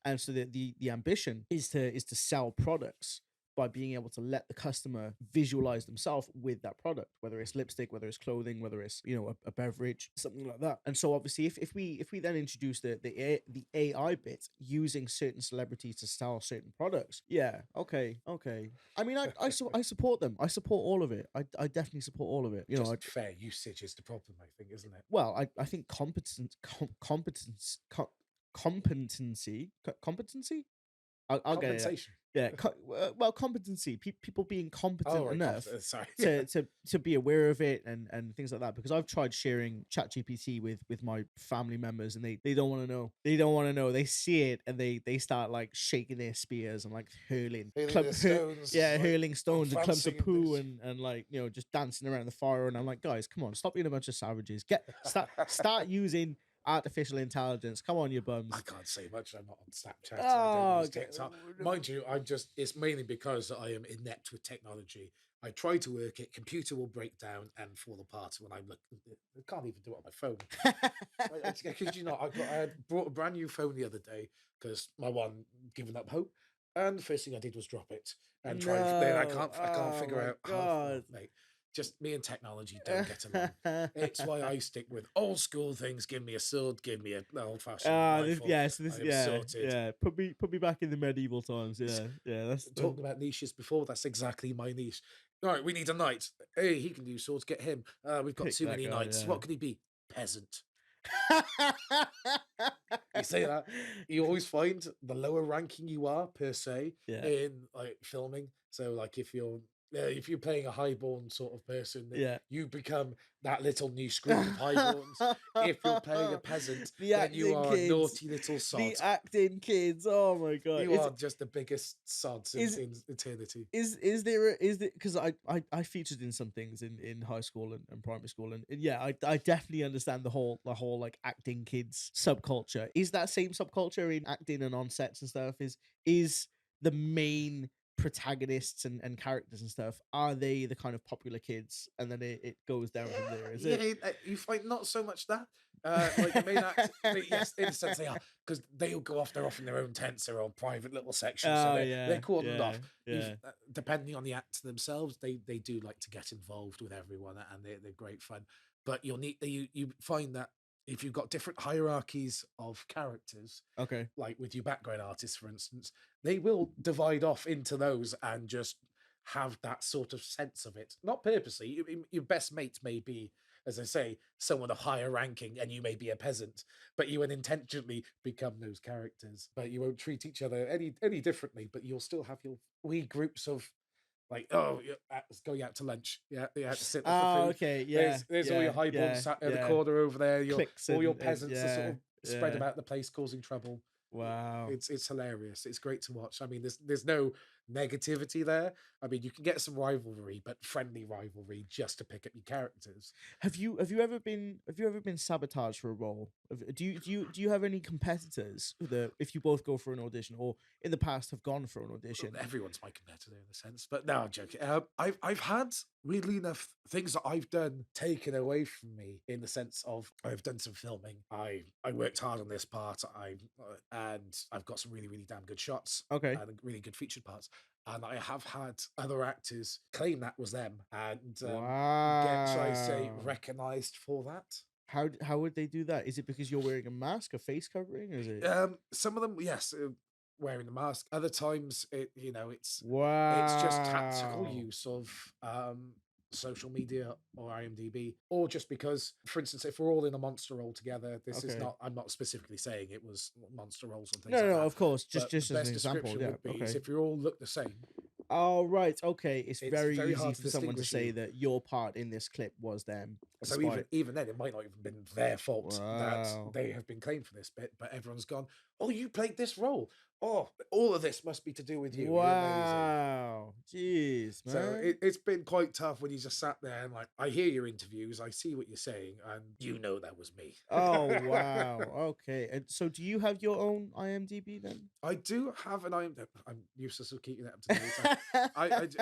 Speaker 1: And so the ambition is to sell products by being able to let the customer visualize themselves with that product, whether it's lipstick, whether it's clothing, whether it's a beverage, something like that. And so obviously, if we then introduce the AI bit using certain celebrities to sell certain products, yeah, okay. I mean, I support them. I support all of it. I definitely support all of it.
Speaker 2: Just fair usage is the problem, I think, isn't it?
Speaker 1: Well, I think competency. I'll get it.
Speaker 2: Compensation.
Speaker 1: Yeah, well, competency, people being
Speaker 2: Oh,
Speaker 1: competent
Speaker 2: right.
Speaker 1: enough
Speaker 2: Sorry.
Speaker 1: to be aware of it and things like that. Because I've tried sharing ChatGPT with my family members, and they don't want to know. They don't want to know. They see it and they start like shaking their spears and like hurling,
Speaker 2: Hurling their stones,
Speaker 1: yeah,
Speaker 2: like,
Speaker 1: hurling stones and clumps of
Speaker 2: advancing in
Speaker 1: poo
Speaker 2: this.
Speaker 1: and like just dancing around the fire. And I'm like, guys, come on, stop being a bunch of savages. Start using artificial intelligence. Come on, you bums.
Speaker 2: I can't say much. I'm not on Snapchat. I don't
Speaker 1: Oh,
Speaker 2: use
Speaker 1: okay.
Speaker 2: TikTok. Mind you, it's mainly because I am inept with technology. I try to work it, computer will break down and fall apart when I look. I can't even do it on my phone. I kid you not, I brought a brand new phone the other day because my one given up hope. And the first thing I did was drop it and try. Then I
Speaker 1: No.
Speaker 2: can't
Speaker 1: Oh
Speaker 2: figure
Speaker 1: my
Speaker 2: out how. Oh,
Speaker 1: god.
Speaker 2: mate, just me and technology don't get along. It's why I stick with old school things. Give me a sword, give me an old fashioned rifle. I am sorted.
Speaker 1: Yeah. Put me back in the medieval times. Yeah, yeah. That's
Speaker 2: Talking about niches before, that's exactly my niche. All right, we need a knight. Hey, he can do swords. Get him. We've got
Speaker 1: pick
Speaker 2: too
Speaker 1: that
Speaker 2: many
Speaker 1: guy.
Speaker 2: knights.
Speaker 1: Yeah.
Speaker 2: What can he be? Peasant. You say that, you always find the lower ranking you are per se
Speaker 1: Yeah,
Speaker 2: in like filming. So like if you're playing a highborn sort of person, then
Speaker 1: yeah.
Speaker 2: you become that little niche group of highborns. If you're playing a peasant,
Speaker 1: The
Speaker 2: then you
Speaker 1: acting
Speaker 2: are a
Speaker 1: kids.
Speaker 2: naughty little
Speaker 1: The
Speaker 2: sod.
Speaker 1: acting kids. Oh my god.
Speaker 2: You are just the biggest sods
Speaker 1: Is
Speaker 2: in eternity.
Speaker 1: is there because I featured in some things in high school and primary school, and yeah, I definitely understand the whole like acting kids subculture. Is that same subculture in acting and on sets and stuff? Is the main protagonists and characters and stuff, are they the kind of popular kids, and then it goes down from there, is
Speaker 2: Yeah,
Speaker 1: it?
Speaker 2: you find not so much that. Like the main act, yes, in a sense they are, because they'll go off. They're off in their own tents, their own private little sections, so
Speaker 1: Oh
Speaker 2: they're
Speaker 1: yeah,
Speaker 2: cordoned
Speaker 1: yeah,
Speaker 2: off.
Speaker 1: yeah.
Speaker 2: Depending on the act themselves, they do like to get involved with everyone, and they're great fun. But you find that if you've got different hierarchies of characters,
Speaker 1: Okay.
Speaker 2: like with your background artists, for instance, they will divide off into those and just have that sort of sense of it. Not purposely. Your best mate may be, as I say, someone of higher ranking, and you may be a peasant, but you will intentionally become those characters. But you won't treat each other any differently. But you'll still have your wee groups of like, oh, it's going out to lunch. Yeah, you have to sit there for
Speaker 1: Oh,
Speaker 2: food.
Speaker 1: okay. Yeah,
Speaker 2: There's all your
Speaker 1: yeah,
Speaker 2: highborns
Speaker 1: yeah,
Speaker 2: sat in the
Speaker 1: yeah.
Speaker 2: corner over there.
Speaker 1: Clicks
Speaker 2: All your
Speaker 1: and
Speaker 2: peasants are sort
Speaker 1: yeah,
Speaker 2: of spread
Speaker 1: yeah.
Speaker 2: about the place causing trouble.
Speaker 1: Wow.
Speaker 2: It's hilarious. It's great to watch. I mean, there's no negativity there. I mean, you can get some rivalry, but friendly rivalry just to pick up your characters.
Speaker 1: Have you ever been sabotaged for a role? Do you have any competitors that if you both go for an audition or in the past have gone for an audition?
Speaker 2: Everyone's my competitor in a sense, but no, I'm joking. I've had, weirdly enough, things that I've done taken away from me in the sense of I've done some filming. I worked hard on this part. And I've got some really really damn good shots
Speaker 1: Okay.
Speaker 2: and really good featured parts. And I have had other actors claim that was them and get, shall I say,
Speaker 1: Wow.
Speaker 2: recognised for that.
Speaker 1: How would they do that? Is it because you're wearing a mask, a face covering, or is it?
Speaker 2: Some of them, yes, wearing a mask. Other times, it's just tactical
Speaker 1: Wow.
Speaker 2: use of social media or IMDb, or just because, for instance, if we're all in a monster role together, this is
Speaker 1: Okay.
Speaker 2: not. I'm not specifically saying it was monster roles and things
Speaker 1: No,
Speaker 2: like
Speaker 1: no,
Speaker 2: that,
Speaker 1: of course. Just
Speaker 2: but the
Speaker 1: just as an
Speaker 2: best
Speaker 1: example.
Speaker 2: description
Speaker 1: Yeah.
Speaker 2: would be is
Speaker 1: Okay.
Speaker 2: if you all look the same,
Speaker 1: Oh, right. Okay. It's
Speaker 2: it's
Speaker 1: very
Speaker 2: very
Speaker 1: easy
Speaker 2: hard to
Speaker 1: for someone to
Speaker 2: distinguish
Speaker 1: say
Speaker 2: you.
Speaker 1: that your part in this clip was them,
Speaker 2: So
Speaker 1: despite.
Speaker 2: even then, it might not even been their fault that
Speaker 1: Wow.
Speaker 2: they have been claimed for this bit, but everyone's gone, "Oh, you played this role. Oh, all of this must be to do with you. You're amazing."
Speaker 1: Wow. Jeez,
Speaker 2: So
Speaker 1: man.
Speaker 2: it's been quite tough when you just sat there and like, I hear your interviews, I see what you're saying, and you know that was me.
Speaker 1: Oh, wow. Okay. And so do you have your own IMDb then?
Speaker 2: I do have an I'm useless of keeping it up to date. I d-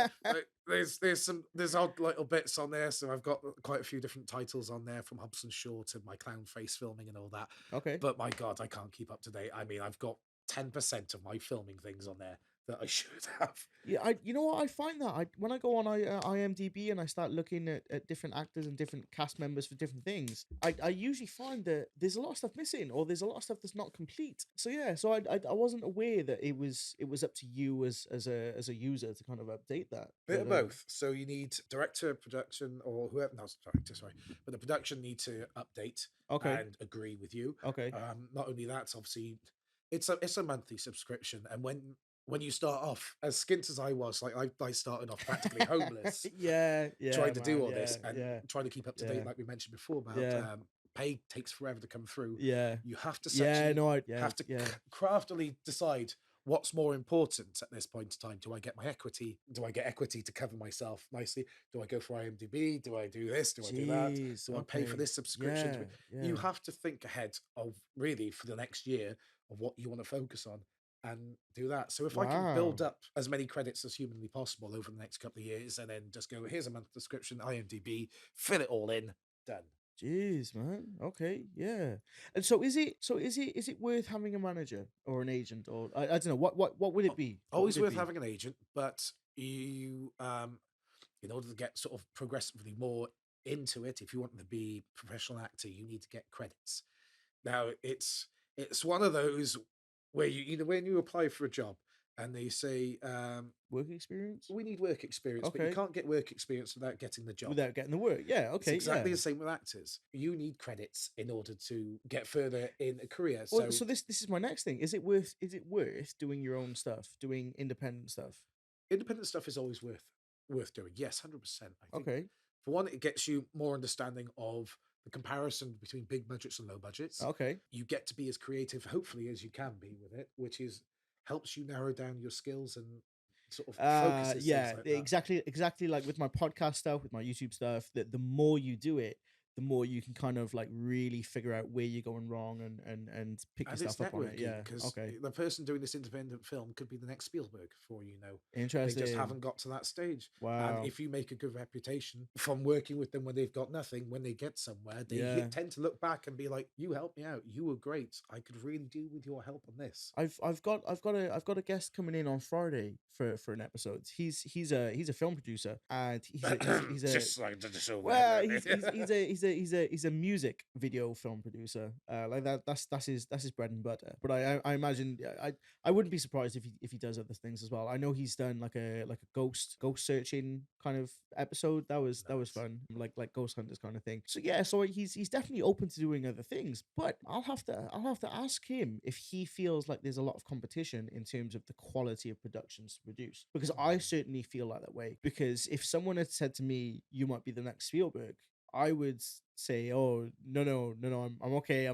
Speaker 2: there's odd little bits on there, so I've got quite a few different titles on there from Hobson Shaw to my clown face filming and all that.
Speaker 1: Okay.
Speaker 2: But my God, I can't keep up to date. I mean, I've got 10% of my filming things on there that I should have.
Speaker 1: Yeah, you know what I find that when I go on IMDb and I start looking at different actors and different cast members for different things, I usually find that there's a lot of stuff missing or there's a lot of stuff that's not complete. So yeah, so I wasn't aware that it was up to you as a user to kind of update that.
Speaker 2: Bit of both. So you need director, production, or whoever. No, it's director, sorry, but the production need to update
Speaker 1: Okay,
Speaker 2: and agree with you.
Speaker 1: okay.
Speaker 2: Not only that, obviously, it's a monthly subscription, and when you start off as skint as I was, like I started off practically homeless,
Speaker 1: Yeah, yeah,
Speaker 2: trying to do
Speaker 1: man,
Speaker 2: all this
Speaker 1: yeah,
Speaker 2: and
Speaker 1: yeah,
Speaker 2: trying to keep up to date,
Speaker 1: yeah,
Speaker 2: like we mentioned before about
Speaker 1: yeah,
Speaker 2: pay takes forever to come through.
Speaker 1: yeah,
Speaker 2: You have to
Speaker 1: yeah.
Speaker 2: actually
Speaker 1: No, yeah,
Speaker 2: have to
Speaker 1: yeah.
Speaker 2: craftily decide what's more important at this point in time. Do I get my equity? Do I get equity to cover myself nicely? Do I go for IMDb? Do I do this? Do I do that?
Speaker 1: Jeez.
Speaker 2: Do I pay for
Speaker 1: Okay.
Speaker 2: this subscription?
Speaker 1: Yeah,
Speaker 2: You
Speaker 1: yeah.
Speaker 2: have to think ahead of really for the next year of what you want to focus on and do that. So if I can build
Speaker 1: Wow.
Speaker 2: up as many credits as humanly possible over the next couple of years and then just go, here's a month subscription, IMDb, fill it all in, done.
Speaker 1: Jeez, man. Okay, yeah. And so is it worth having a manager or an agent or I don't know what would it be? What would
Speaker 2: Always
Speaker 1: it
Speaker 2: worth
Speaker 1: be?
Speaker 2: having an agent, but you in order to get sort of progressively more into it, if you want to be a professional actor, you need to get credits. Now it's one of those where when you apply for a job and they say,
Speaker 1: Work experience?
Speaker 2: we need work experience, but you
Speaker 1: Okay.
Speaker 2: can't get work experience without getting the job.
Speaker 1: Without getting the work. Yeah,
Speaker 2: It's
Speaker 1: okay,
Speaker 2: exactly
Speaker 1: yeah.
Speaker 2: the same with actors. You need credits in order to get further in a career.
Speaker 1: Well,
Speaker 2: So
Speaker 1: so this is my next thing. Is it worth doing your own stuff, doing independent stuff?
Speaker 2: independent stuff is always worth doing. Yes, 100%. I think
Speaker 1: Okay.
Speaker 2: for one, it gets you more understanding of the comparison between big budgets and low budgets.
Speaker 1: Okay.
Speaker 2: You get to be as creative, hopefully, as you can be with it, which is helps you narrow down your skills and sort of focuses things
Speaker 1: Yeah,
Speaker 2: like that.
Speaker 1: exactly like with my podcast stuff, with my YouTube stuff, that the more you do it, the more you can kind of like really figure out where you're going wrong and pick your
Speaker 2: And it's
Speaker 1: stuff up on it.
Speaker 2: networking
Speaker 1: Yeah.
Speaker 2: because
Speaker 1: Okay.
Speaker 2: the person doing this independent film could be the next Spielberg, for you know. They just
Speaker 1: Interesting.
Speaker 2: haven't got to that stage. And
Speaker 1: Wow.
Speaker 2: if you make a good reputation from working with them when they've got nothing, when they get somewhere, they
Speaker 1: Yeah.
Speaker 2: tend to look back and be like, "You helped me out. You were great. I could really do with your help on this."
Speaker 1: I've got a guest coming in on Friday for an episode. He's a film producer and he's a
Speaker 2: Just like just so
Speaker 1: well, he's a music video film producer. Like that's his bread and butter. But I imagine I wouldn't be surprised if he does other things as well. I know he's done like a ghost searching kind of episode. That was
Speaker 2: nice.
Speaker 1: fun, like ghost hunters kind of thing. So yeah, so he's definitely open to doing other things. But I'll have to ask him if he feels like there's a lot of competition in terms of the quality of productions to produce because I
Speaker 2: Mm.
Speaker 1: certainly feel like that way. Because if someone had said to me, "You might be the next Spielberg," I would say, "Oh no, no, no, no, I'm okay.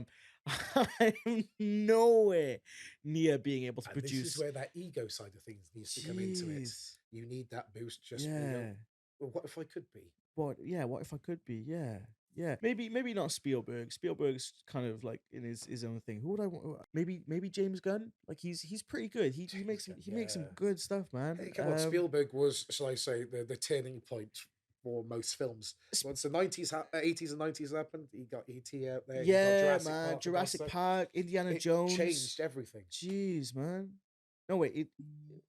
Speaker 1: I'm nowhere near being able to
Speaker 2: And this is
Speaker 1: produce.
Speaker 2: where that ego side of things needs to come into it.
Speaker 1: Jeez.
Speaker 2: You need that boost just where you go,
Speaker 1: Yeah.
Speaker 2: well, what if I could be?
Speaker 1: What? Yeah. What if I could be? Yeah. Yeah. Maybe not Spielberg. Spielberg's kind of like in his own thing. Who would I want? Maybe James Gunn. Like he's pretty good. He
Speaker 2: James
Speaker 1: makes some
Speaker 2: Gunn,
Speaker 1: he makes some
Speaker 2: yeah.
Speaker 1: good stuff, man.
Speaker 2: Hey, come on, Spielberg was, shall I say, the turning point for most films. Once the 90s, 80s and 90s happened, he got ET out there, he got
Speaker 1: Yeah,
Speaker 2: Jurassic
Speaker 1: man.
Speaker 2: Park, for God's
Speaker 1: Jurassic
Speaker 2: sake.
Speaker 1: Park, Indiana
Speaker 2: It
Speaker 1: Jones.
Speaker 2: changed everything.
Speaker 1: Jeez, man. No wait,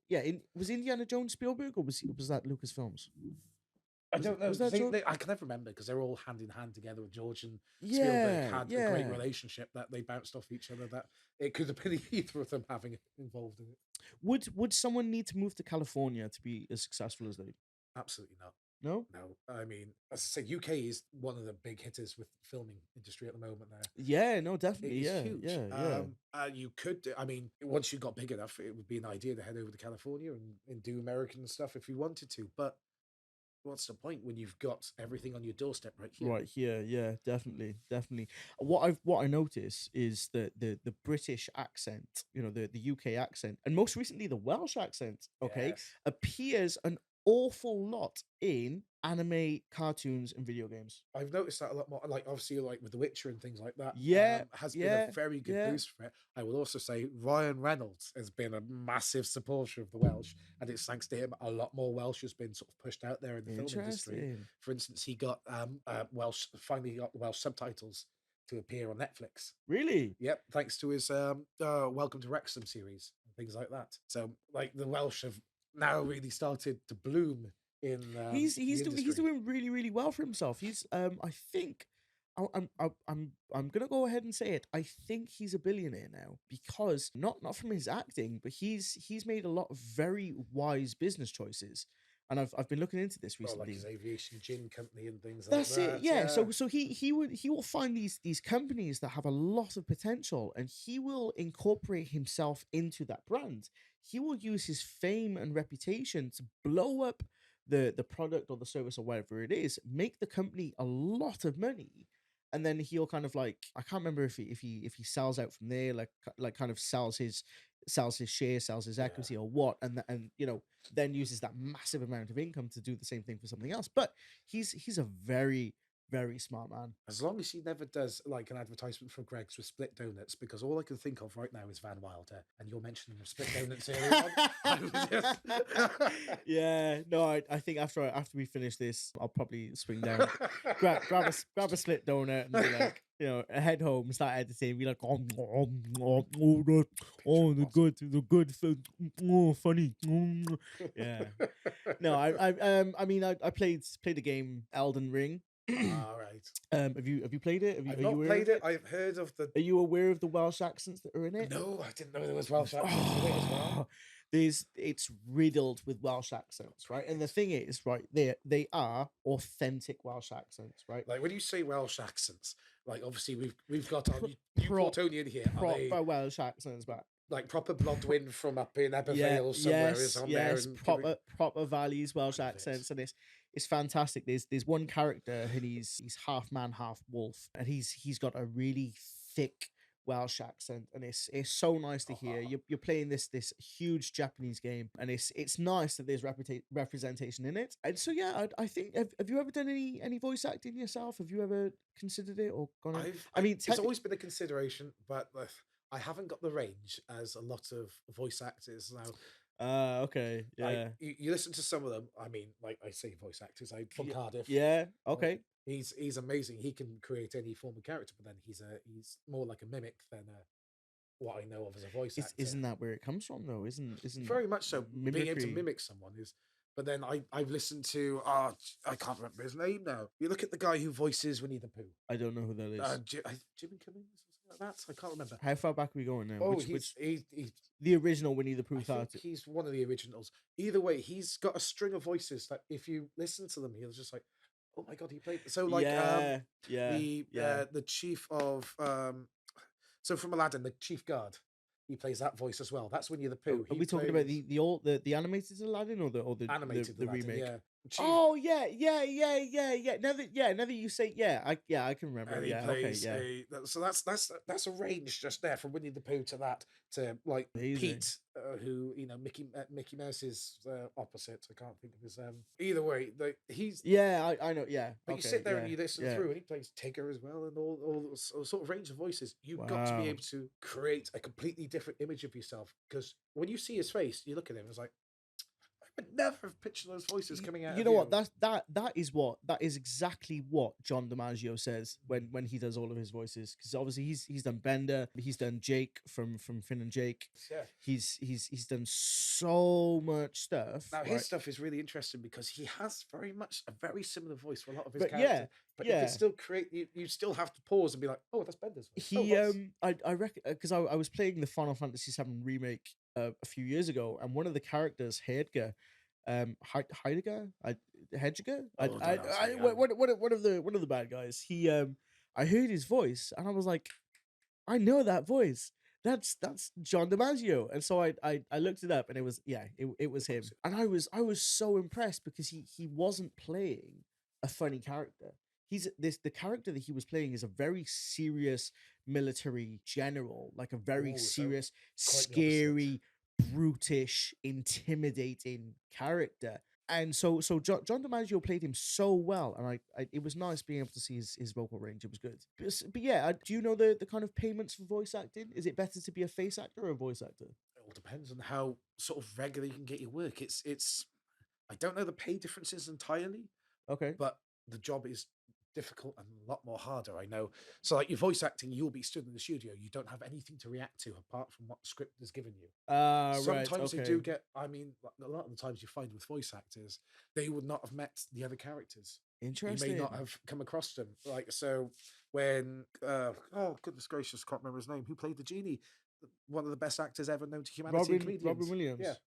Speaker 1: yeah, was Indiana Jones Spielberg or was that Lucasfilms?
Speaker 2: I don't know
Speaker 1: Was
Speaker 2: because
Speaker 1: that George?
Speaker 2: I can never remember because they're all hand in hand together. George and Spielberg
Speaker 1: Yeah,
Speaker 2: had a great
Speaker 1: yeah.
Speaker 2: relationship that they bounced off each other. That it could have been either of them having involved in it.
Speaker 1: Would someone need to move to California to be as successful as they?
Speaker 2: Absolutely not.
Speaker 1: No.
Speaker 2: No, I mean, as I say, UK is one of the big hitters with the filming industry at the moment. There,
Speaker 1: Yeah, no,
Speaker 2: it
Speaker 1: definitely.
Speaker 2: is
Speaker 1: Yeah,
Speaker 2: huge.
Speaker 1: yeah, yeah.
Speaker 2: You could, I mean, once you got big enough, it would be an idea to head over to California and do American stuff if you wanted to. But what's the point when you've got everything on your doorstep right here?
Speaker 1: Right here, yeah, definitely, definitely. What I notice is that the British accent, the UK accent, and most recently the Welsh accent, okay,
Speaker 2: Yes.
Speaker 1: appears an awful lot in anime, cartoons, and video games.
Speaker 2: I've noticed that a lot more. Like obviously, like with The Witcher and things like that,
Speaker 1: Yeah,
Speaker 2: has been a
Speaker 1: yeah,
Speaker 2: very good
Speaker 1: yeah.
Speaker 2: boost for it. I will also say Ryan Reynolds has been a massive supporter of the Welsh, and it's thanks to him a lot more Welsh has been sort of pushed out there in the film industry.
Speaker 1: Interesting.
Speaker 2: For instance, he got Welsh finally got Welsh subtitles to appear on Netflix.
Speaker 1: Really?
Speaker 2: Yep, thanks to his Welcome to Wrexham series and things like that. So, like the Welsh have now really started to bloom in the
Speaker 1: He's
Speaker 2: industry.
Speaker 1: doing really really well for himself. He's I think I'm gonna go ahead and say it. I think he's a billionaire now because not from his acting, but he's made a lot of very wise business choices, and I've been looking into this
Speaker 2: Well, like his
Speaker 1: recently.
Speaker 2: aviation gin company and things like
Speaker 1: That's it.
Speaker 2: that.
Speaker 1: Yeah.
Speaker 2: Yeah.
Speaker 1: So he will find these companies that have a lot of potential, and he will incorporate himself into that brand. He will use his fame and reputation to blow up the product or the service or whatever it is, make the company a lot of money, and then he'll kind of like I can't remember if he sells out from there, like kind of sells his share, sells his
Speaker 2: Yeah.
Speaker 1: equity or what, and then uses that massive amount of income to do the same thing for something else. But he's a very, very smart man.
Speaker 2: As long as he never does like an advertisement for Greg's with split donuts, because all I can think of right now is Van Wilder, and you're mentioning the split donuts earlier on. I was just
Speaker 1: Yeah, no, I think after we finish this, I'll probably swing down, grab a split donut, and be like, head home, start editing, be like,
Speaker 2: Picture impossible.
Speaker 1: the good, funny, yeah. No, I mean, I played the game Elden Ring.
Speaker 2: All right.
Speaker 1: Have you played it?
Speaker 2: I've
Speaker 1: Are you
Speaker 2: not
Speaker 1: aware
Speaker 2: played
Speaker 1: of
Speaker 2: it.
Speaker 1: it?
Speaker 2: I've heard of the.
Speaker 1: Are you aware of the Welsh accents that are in it?
Speaker 2: No, I didn't know there was Welsh accents in it as well.
Speaker 1: Oh, it's riddled with Welsh accents, right? And the
Speaker 2: Right.
Speaker 1: thing is, right, they are authentic Welsh accents, right?
Speaker 2: Like when you say Welsh accents, like obviously we've got our
Speaker 1: Pro-
Speaker 2: Newportonian here. Are they
Speaker 1: proper Welsh accents, but
Speaker 2: like proper Blodwyn from up in
Speaker 1: yeah,
Speaker 2: Abervale somewhere is
Speaker 1: yes,
Speaker 2: on there
Speaker 1: yes,
Speaker 2: and giving.
Speaker 1: proper Valleys
Speaker 2: I
Speaker 1: Welsh
Speaker 2: love it.
Speaker 1: accents, and it's fantastic. There's one character and he's half man, half wolf, and he's got a really thick Welsh accent, and it's so nice to hear. You're playing this huge Japanese game, and it's nice that there's representation in it. And so yeah, I think have you ever done any voice acting yourself? Have you ever considered it or gone in? I mean,
Speaker 2: It's always been a consideration, but I haven't got the range as a lot of voice actors now.
Speaker 1: okay,
Speaker 2: Like
Speaker 1: yeah,
Speaker 2: you listen to some of them. I mean, like I say, voice actors. I from Cardiff.
Speaker 1: yeah,
Speaker 2: Like
Speaker 1: okay.
Speaker 2: he's amazing. He can create any form of character, but then he's more like a mimic than what I know of as a voice actor.
Speaker 1: Isn't that where it comes from though? Isn't
Speaker 2: Very much so. Being able to
Speaker 1: mimicry?
Speaker 2: mimic someone is. But then I've listened to I can't remember his name now. You look at the guy who voices Winnie the Pooh,
Speaker 1: I don't know who that is.
Speaker 2: Jimmy Cummings or something like that. I can't remember.
Speaker 1: How far back are we going now?
Speaker 2: Oh,
Speaker 1: Which
Speaker 2: he
Speaker 1: the original Winnie the
Speaker 2: I
Speaker 1: Pooh
Speaker 2: think
Speaker 1: thought?
Speaker 2: he's one of the originals. Either way, he's got a string of voices that if you listen to them, he's just like, oh my god, he played. So like
Speaker 1: Yeah, yeah, yeah.
Speaker 2: the chief of so from Aladdin, the chief guard, he plays that voice as well. That's Winnie the Pooh.
Speaker 1: Are
Speaker 2: He
Speaker 1: we talking about
Speaker 2: plays
Speaker 1: the animated Aladdin or the
Speaker 2: animated
Speaker 1: the
Speaker 2: Aladdin,
Speaker 1: remake?
Speaker 2: yeah. Chief,
Speaker 1: Oh yeah. Now that you say, I can remember.
Speaker 2: and he
Speaker 1: Yeah, okay,
Speaker 2: plays
Speaker 1: yeah,
Speaker 2: a so that's a range just there from Winnie the Pooh to that to like
Speaker 1: amazing.
Speaker 2: Pete, who Mickey Mouse's opposite. I can't think of his Either way, he's
Speaker 1: Yeah, I know. Yeah,
Speaker 2: but you
Speaker 1: okay,
Speaker 2: sit there and
Speaker 1: yeah,
Speaker 2: you listen
Speaker 1: yeah.
Speaker 2: through, and he plays Tigger as well, and all sort of range of voices. You've got to be
Speaker 1: Wow.
Speaker 2: able to create a completely different image of yourself because when you see his face, you look at him, it's like I would never have pictured those voices coming out
Speaker 1: You
Speaker 2: of
Speaker 1: know what?
Speaker 2: you.
Speaker 1: That is exactly what John DiMaggio says when he does all of his voices. Because obviously he's done Bender, he's done Jake from Finn and Jake.
Speaker 2: Yeah.
Speaker 1: He's done so much stuff,
Speaker 2: Now his
Speaker 1: right?
Speaker 2: stuff is really interesting because he has very much a very similar voice for a lot of his
Speaker 1: But yeah,
Speaker 2: characters, but he could
Speaker 1: yeah.
Speaker 2: still create. You still have to pause and be like, "Oh, that's Bender's voice. Oh,
Speaker 1: He
Speaker 2: that's
Speaker 1: I reckon because I was playing the Final Fantasy VII remake a few years ago, and one of the characters, Heidgar, Heidgar, Hedger,
Speaker 2: oh, don't ask me.
Speaker 1: one of the bad guys. I heard his voice, and I was like, I know that voice. That's John DiMaggio. And so I looked it up, and it was, yeah, it was
Speaker 2: Of course,
Speaker 1: him. And I was so impressed because he wasn't playing a funny character. He's the character that he was playing is a very serious military general, like a very
Speaker 2: oh, so
Speaker 1: serious,
Speaker 2: quite the opposite.
Speaker 1: scary, brutish, intimidating character. And so John DiMaggio played him so well, and it was nice being able to see his vocal range. It was good. But yeah, do you know the kind of payments for voice acting? Is it better to be a face actor or a voice actor?
Speaker 2: It all depends on how sort of regular you can get your work. It's I don't know the pay differences entirely,
Speaker 1: Okay.
Speaker 2: but the job is difficult and a lot more harder. I know. So like your voice acting, you'll be stood in the studio. You don't have anything to react to apart from what the script has given you.
Speaker 1: Right.
Speaker 2: Sometimes they do
Speaker 1: Okay.
Speaker 2: get. I mean, like, a lot of the times you find with voice actors, they would not have met the other characters. You may not
Speaker 1: Interesting.
Speaker 2: have come across them. Like so, when oh goodness gracious, can't remember his name. Who played the genie? One of the best actors ever known to humanity, and
Speaker 1: Robin
Speaker 2: comedians. Yeah,
Speaker 1: Williams.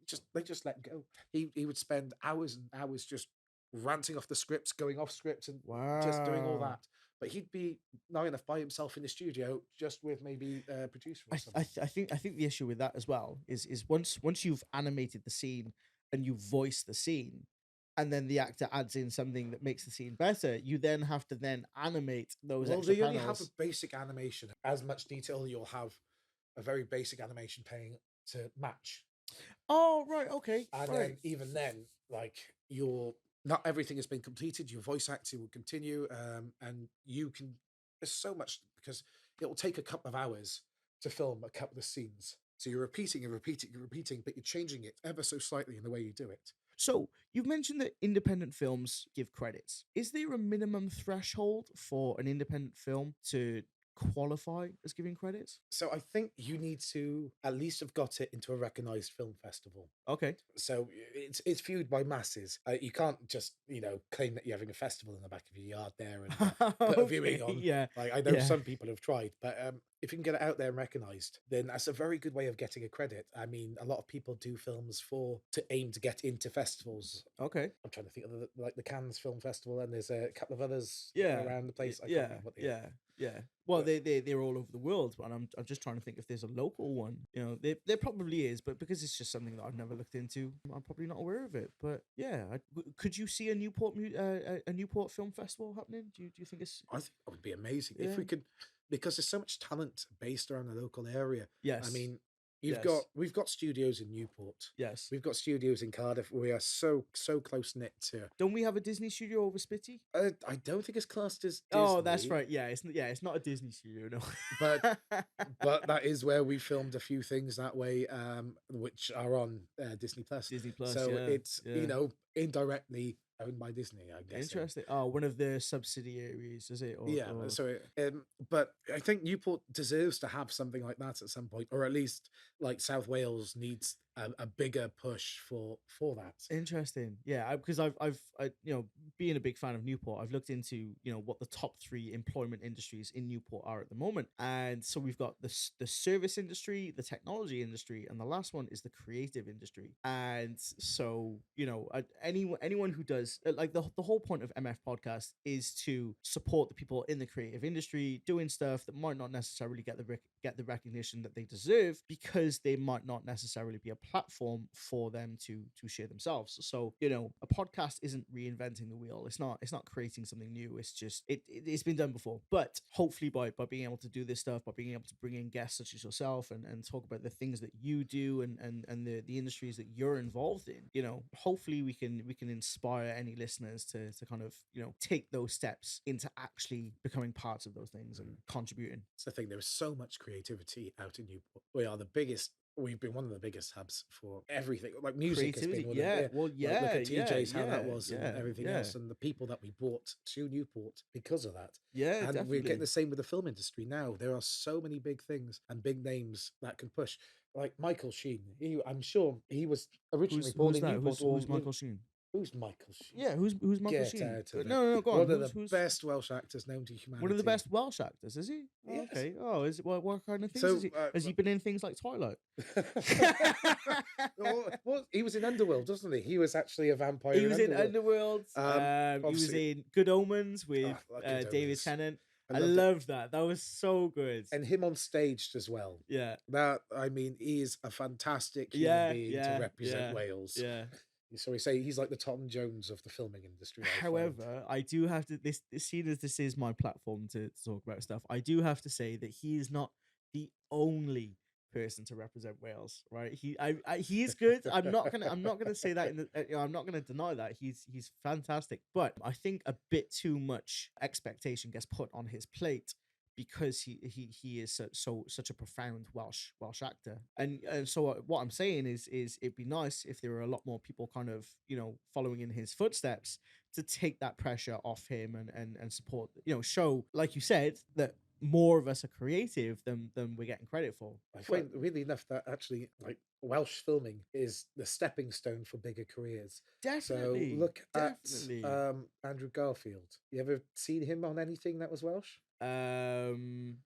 Speaker 2: just they just let go. He would spend hours and hours just ranting off the scripts, going off script, and just doing all
Speaker 1: Wow.
Speaker 2: that. But he'd be nigh enough by himself in the studio, just with maybe a producer or someone.
Speaker 1: I think the issue with that as well is once you've animated the scene and you voice the scene, and then the actor adds in something that makes the scene better, you then have to then animate those
Speaker 2: Well,
Speaker 1: extra
Speaker 2: they only have a
Speaker 1: panels.
Speaker 2: basic animation. As much detail, you'll have a very basic animation paying to match.
Speaker 1: Oh, right, okay,
Speaker 2: And
Speaker 1: right.
Speaker 2: then even then, like your not everything has been completed. Your voice acting will continue, and you can. There's so much because it will take a couple of hours to film a couple of scenes. So you're repeating and repeating and repeating, but you're changing it ever so slightly in the way you do it.
Speaker 1: So you've mentioned that independent films give credits. Is there a minimum threshold for an independent film to qualify as giving credits?
Speaker 2: So I think you need to at least have got it into a recognized film festival.
Speaker 1: Okay.
Speaker 2: So it's viewed by masses. You can't just claim that you're having a festival in the back of your yard there and put a viewing
Speaker 1: Okay,
Speaker 2: on.
Speaker 1: yeah,
Speaker 2: Like I know
Speaker 1: yeah.
Speaker 2: some people have tried, but if you can get it out there and recognised, then that's a very good way of getting a credit. I mean, a lot of people do films for to aim to get into festivals.
Speaker 1: Okay.
Speaker 2: I'm trying to think of like the Cannes Film Festival, and there's a couple of others
Speaker 1: Yeah.
Speaker 2: around the place. I can't
Speaker 1: Yeah.
Speaker 2: remember what they are.
Speaker 1: Yeah. Yeah. Well,
Speaker 2: But
Speaker 1: they're all over the world, but I'm just trying to think if there's a local one. You know, there probably is, but because it's just something that I've never looked into, I'm probably not aware of it. But yeah, could you see a a Newport Film Festival happening? Do you think it's
Speaker 2: I think that would be amazing if
Speaker 1: yeah?
Speaker 2: we could, because there's so much talent based around the local area. I
Speaker 1: Yes.
Speaker 2: mean,
Speaker 1: Yes.
Speaker 2: we've got studios in Newport,
Speaker 1: Yes.
Speaker 2: we've got studios in Cardiff. We are so close knit to.
Speaker 1: Don't we have a Disney studio over Spitty?
Speaker 2: I don't think it's classed as
Speaker 1: Oh, that's
Speaker 2: Disney,
Speaker 1: right. Yeah, it's not a Disney studio,
Speaker 2: but
Speaker 1: no.
Speaker 2: that is where we filmed a few things that way, which are on Disney Plus.
Speaker 1: Disney Plus,
Speaker 2: So
Speaker 1: yeah,
Speaker 2: it's
Speaker 1: yeah.
Speaker 2: indirectly owned by Disney, I'm guessing.
Speaker 1: Interesting. Oh, one of the subsidiaries, is it?
Speaker 2: Yeah,
Speaker 1: Or
Speaker 2: so but I think Newport deserves to have something like that at some point, or at least like South Wales needs a bigger push for that.
Speaker 1: interesting. Yeah, because you know, being a big fan of Newport, I've looked into, you know, what the top three employment industries in Newport are at the moment, and so we've got the service industry, the technology industry, and the last one is the creative industry. And so, you know, anyone who does like the whole point of MF podcast is to support the people in the creative industry doing stuff that might not necessarily get the recognition that they deserve because they might not necessarily be a platform for them to share themselves. So, you know, a podcast isn't reinventing the wheel. It's not creating something new. It's just it's been done before. But hopefully by being able to do this stuff, by being able to bring in guests such as yourself and talk about the things that you do and the industries that you're involved in, you know, hopefully we can inspire any listeners to kind of, you know, take those steps into actually becoming parts of those things and contributing.
Speaker 2: It's the thing. There is so much creativity out in Newport. We are the biggest. We've been one of the biggest hubs for everything. Like music has been
Speaker 1: Creativity.
Speaker 2: one of
Speaker 1: Yeah.
Speaker 2: yeah.
Speaker 1: Well,
Speaker 2: Like look
Speaker 1: yeah,
Speaker 2: at
Speaker 1: yeah,
Speaker 2: TJ's how that
Speaker 1: yeah,
Speaker 2: was and
Speaker 1: yeah,
Speaker 2: everything
Speaker 1: yeah.
Speaker 2: else, and the people that we brought to Newport because of that.
Speaker 1: Yeah,
Speaker 2: And we're getting
Speaker 1: definitely.
Speaker 2: the same with the film industry now. There are so many big things and big names that can push. Like Michael Sheen, I'm sure he was originally born
Speaker 1: Who's
Speaker 2: in
Speaker 1: that?
Speaker 2: Newport,
Speaker 1: Who's Michael Sheen?
Speaker 2: who's Michael Sheen?
Speaker 1: Yeah, who's Michael
Speaker 2: Get
Speaker 1: Sheen?
Speaker 2: out of it.
Speaker 1: No, no, no, go on.
Speaker 2: One of the
Speaker 1: Who's
Speaker 2: best Welsh actors known to
Speaker 1: one of the
Speaker 2: humanity.
Speaker 1: best Welsh actors? Is he? Oh,
Speaker 2: Yes.
Speaker 1: okay. Oh, is it what kind of things is
Speaker 2: So,
Speaker 1: he? Has he been in things like Twilight?
Speaker 2: well, he was in Underworld, wasn't he? He was actually a vampire
Speaker 1: He
Speaker 2: in
Speaker 1: was in
Speaker 2: Underworld.
Speaker 1: Underworld. He was
Speaker 2: Obviously,
Speaker 1: in Good Omens with
Speaker 2: like Good
Speaker 1: David
Speaker 2: Omens.
Speaker 1: Tennant.
Speaker 2: I
Speaker 1: I
Speaker 2: loved it.
Speaker 1: loved that. That was so good.
Speaker 2: And him on stage as well.
Speaker 1: Yeah,
Speaker 2: That, I mean, he is a fantastic human
Speaker 1: yeah,
Speaker 2: being to
Speaker 1: yeah,
Speaker 2: represent
Speaker 1: yeah,
Speaker 2: Wales.
Speaker 1: yeah.
Speaker 2: So we say he's like the Tom Jones of the filming industry, I find.
Speaker 1: However, I do have to this seeing as this is my platform to talk about stuff, I do have to say that he is not the only person to represent Wales, right? He is good. I'm not gonna say that in the you know, I'm not gonna deny that he's fantastic, but I think a bit too much expectation gets put on his plate because he is such a profound Welsh actor, and so what I'm saying is it'd be nice if there were a lot more people kind of, you know, following in his footsteps to take that pressure off him and support, you know, show, like you said, that more of us are creative than we're getting credit for.
Speaker 2: I
Speaker 1: But
Speaker 2: find really enough that actually, like Welsh filming is the stepping stone for bigger careers. So
Speaker 1: definitely,
Speaker 2: look at
Speaker 1: definitely.
Speaker 2: Andrew Garfield. You ever seen him on anything that was Welsh?
Speaker 1: Um,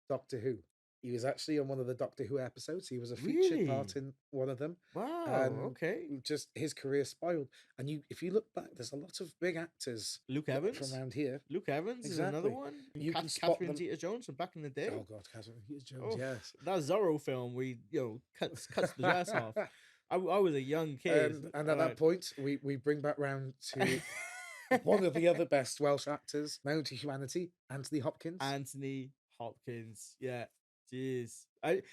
Speaker 2: Doctor Who. He was actually on one of the Doctor Who episodes. He was a featured part
Speaker 1: really?
Speaker 2: in one of them,
Speaker 1: Wow.
Speaker 2: and
Speaker 1: Okay.
Speaker 2: just his career spiraled. And if you look back, there's a lot of big actors
Speaker 1: Luke
Speaker 2: from
Speaker 1: Evans.
Speaker 2: around here.
Speaker 1: Luke Evans is another
Speaker 2: Exactly.
Speaker 1: one.
Speaker 2: You can spot
Speaker 1: Catherine
Speaker 2: them.
Speaker 1: Zeta-Jones from back in the day.
Speaker 2: Oh God, Catherine Hughes-Jones.
Speaker 1: Oh,
Speaker 2: Yes.
Speaker 1: that Zorro film, we, you know, cuts the dress off. I was a young kid.
Speaker 2: And at that point, we bring back round to one of the other best Welsh actors known to humanity, Anthony Hopkins.
Speaker 1: Anthony Hopkins. Yeah. Jeez.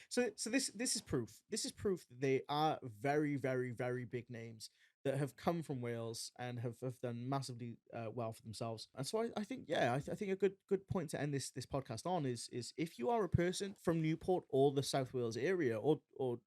Speaker 1: So this is proof. This is proof that they are very, very, very big names that have come from Wales and have done massively well for themselves. And so I think, yeah, I think a good point to end this podcast on is if you are a person from Newport or the South Wales area or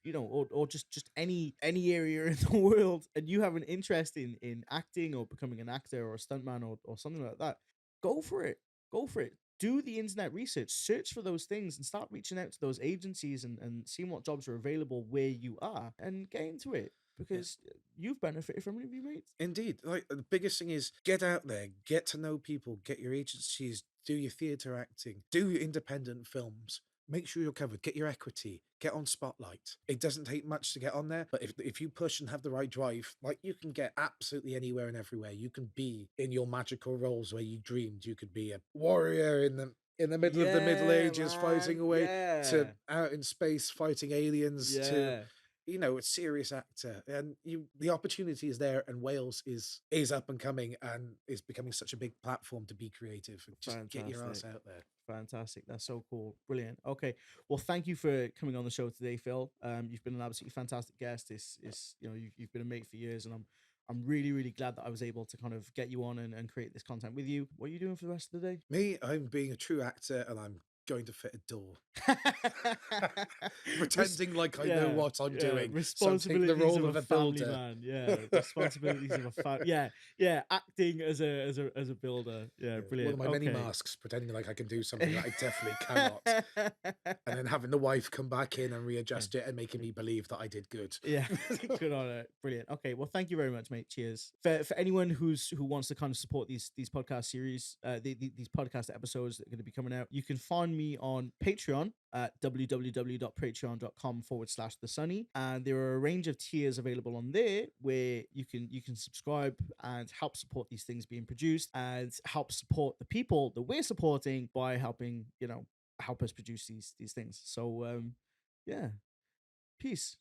Speaker 1: you know or just any area in the world, and you have an interest in acting or becoming an actor or a stuntman or something like that, go for it. Go for it. Do the internet research, search for those things, and start reaching out to those agencies and seeing what jobs are available where you are and get into it
Speaker 2: Yeah.
Speaker 1: because you've benefited from it, have you, mate?
Speaker 2: Indeed. Like the biggest thing is get out there, get to know people, get your agencies, do your theatre acting, do your independent films. Make sure you're covered. Get your equity. Get on Spotlight. It doesn't take much to get on there, but if you push and have the right drive, like you can get absolutely anywhere and everywhere. You can be in your magical roles where you dreamed. You could be a warrior in the middle of the Middle
Speaker 1: Yeah,
Speaker 2: Ages, fighting
Speaker 1: man.
Speaker 2: away to
Speaker 1: Yeah.
Speaker 2: out in space, fighting aliens to
Speaker 1: Yeah.
Speaker 2: a serious actor, and the opportunity is there, and Wales is up and coming and is becoming such a big platform to be creative. Just get your ass
Speaker 1: Fantastic.
Speaker 2: out there.
Speaker 1: Fantastic. That's so cool. Brilliant. Okay. Well, thank you for coming on the show today, Phil. You've been an absolutely fantastic guest. It's you know, you've been a mate for years, and I'm really, really glad that I was able to kind of get you on and create this content with you. What are you doing for the rest of the day?
Speaker 2: Me, I'm being a true actor, and I'm going to fit a door. Pretending like I know what I'm doing. So I'm taking the
Speaker 1: Responsibilities
Speaker 2: role
Speaker 1: of
Speaker 2: of
Speaker 1: a
Speaker 2: a
Speaker 1: family
Speaker 2: builder.
Speaker 1: man. Yeah, responsibilities of a yeah. Acting as a builder. Yeah,
Speaker 2: Yeah, one
Speaker 1: brilliant.
Speaker 2: of my many
Speaker 1: Okay.
Speaker 2: masks, pretending like I can do something that I definitely cannot. And then having the wife come back in and readjust it and making me believe that I did good.
Speaker 1: Yeah, good on it. Brilliant. Okay, well, thank you very much, mate. Cheers. For anyone who wants to kind of support these podcast series, these podcast episodes that are going to be coming out, you can find me on Patreon at www.patreon.com/the Sunny, and there are a range of tiers available on there where you can subscribe and help support these things being produced and help support the people that we're supporting by helping, you know, help us produce these things. So yeah, peace.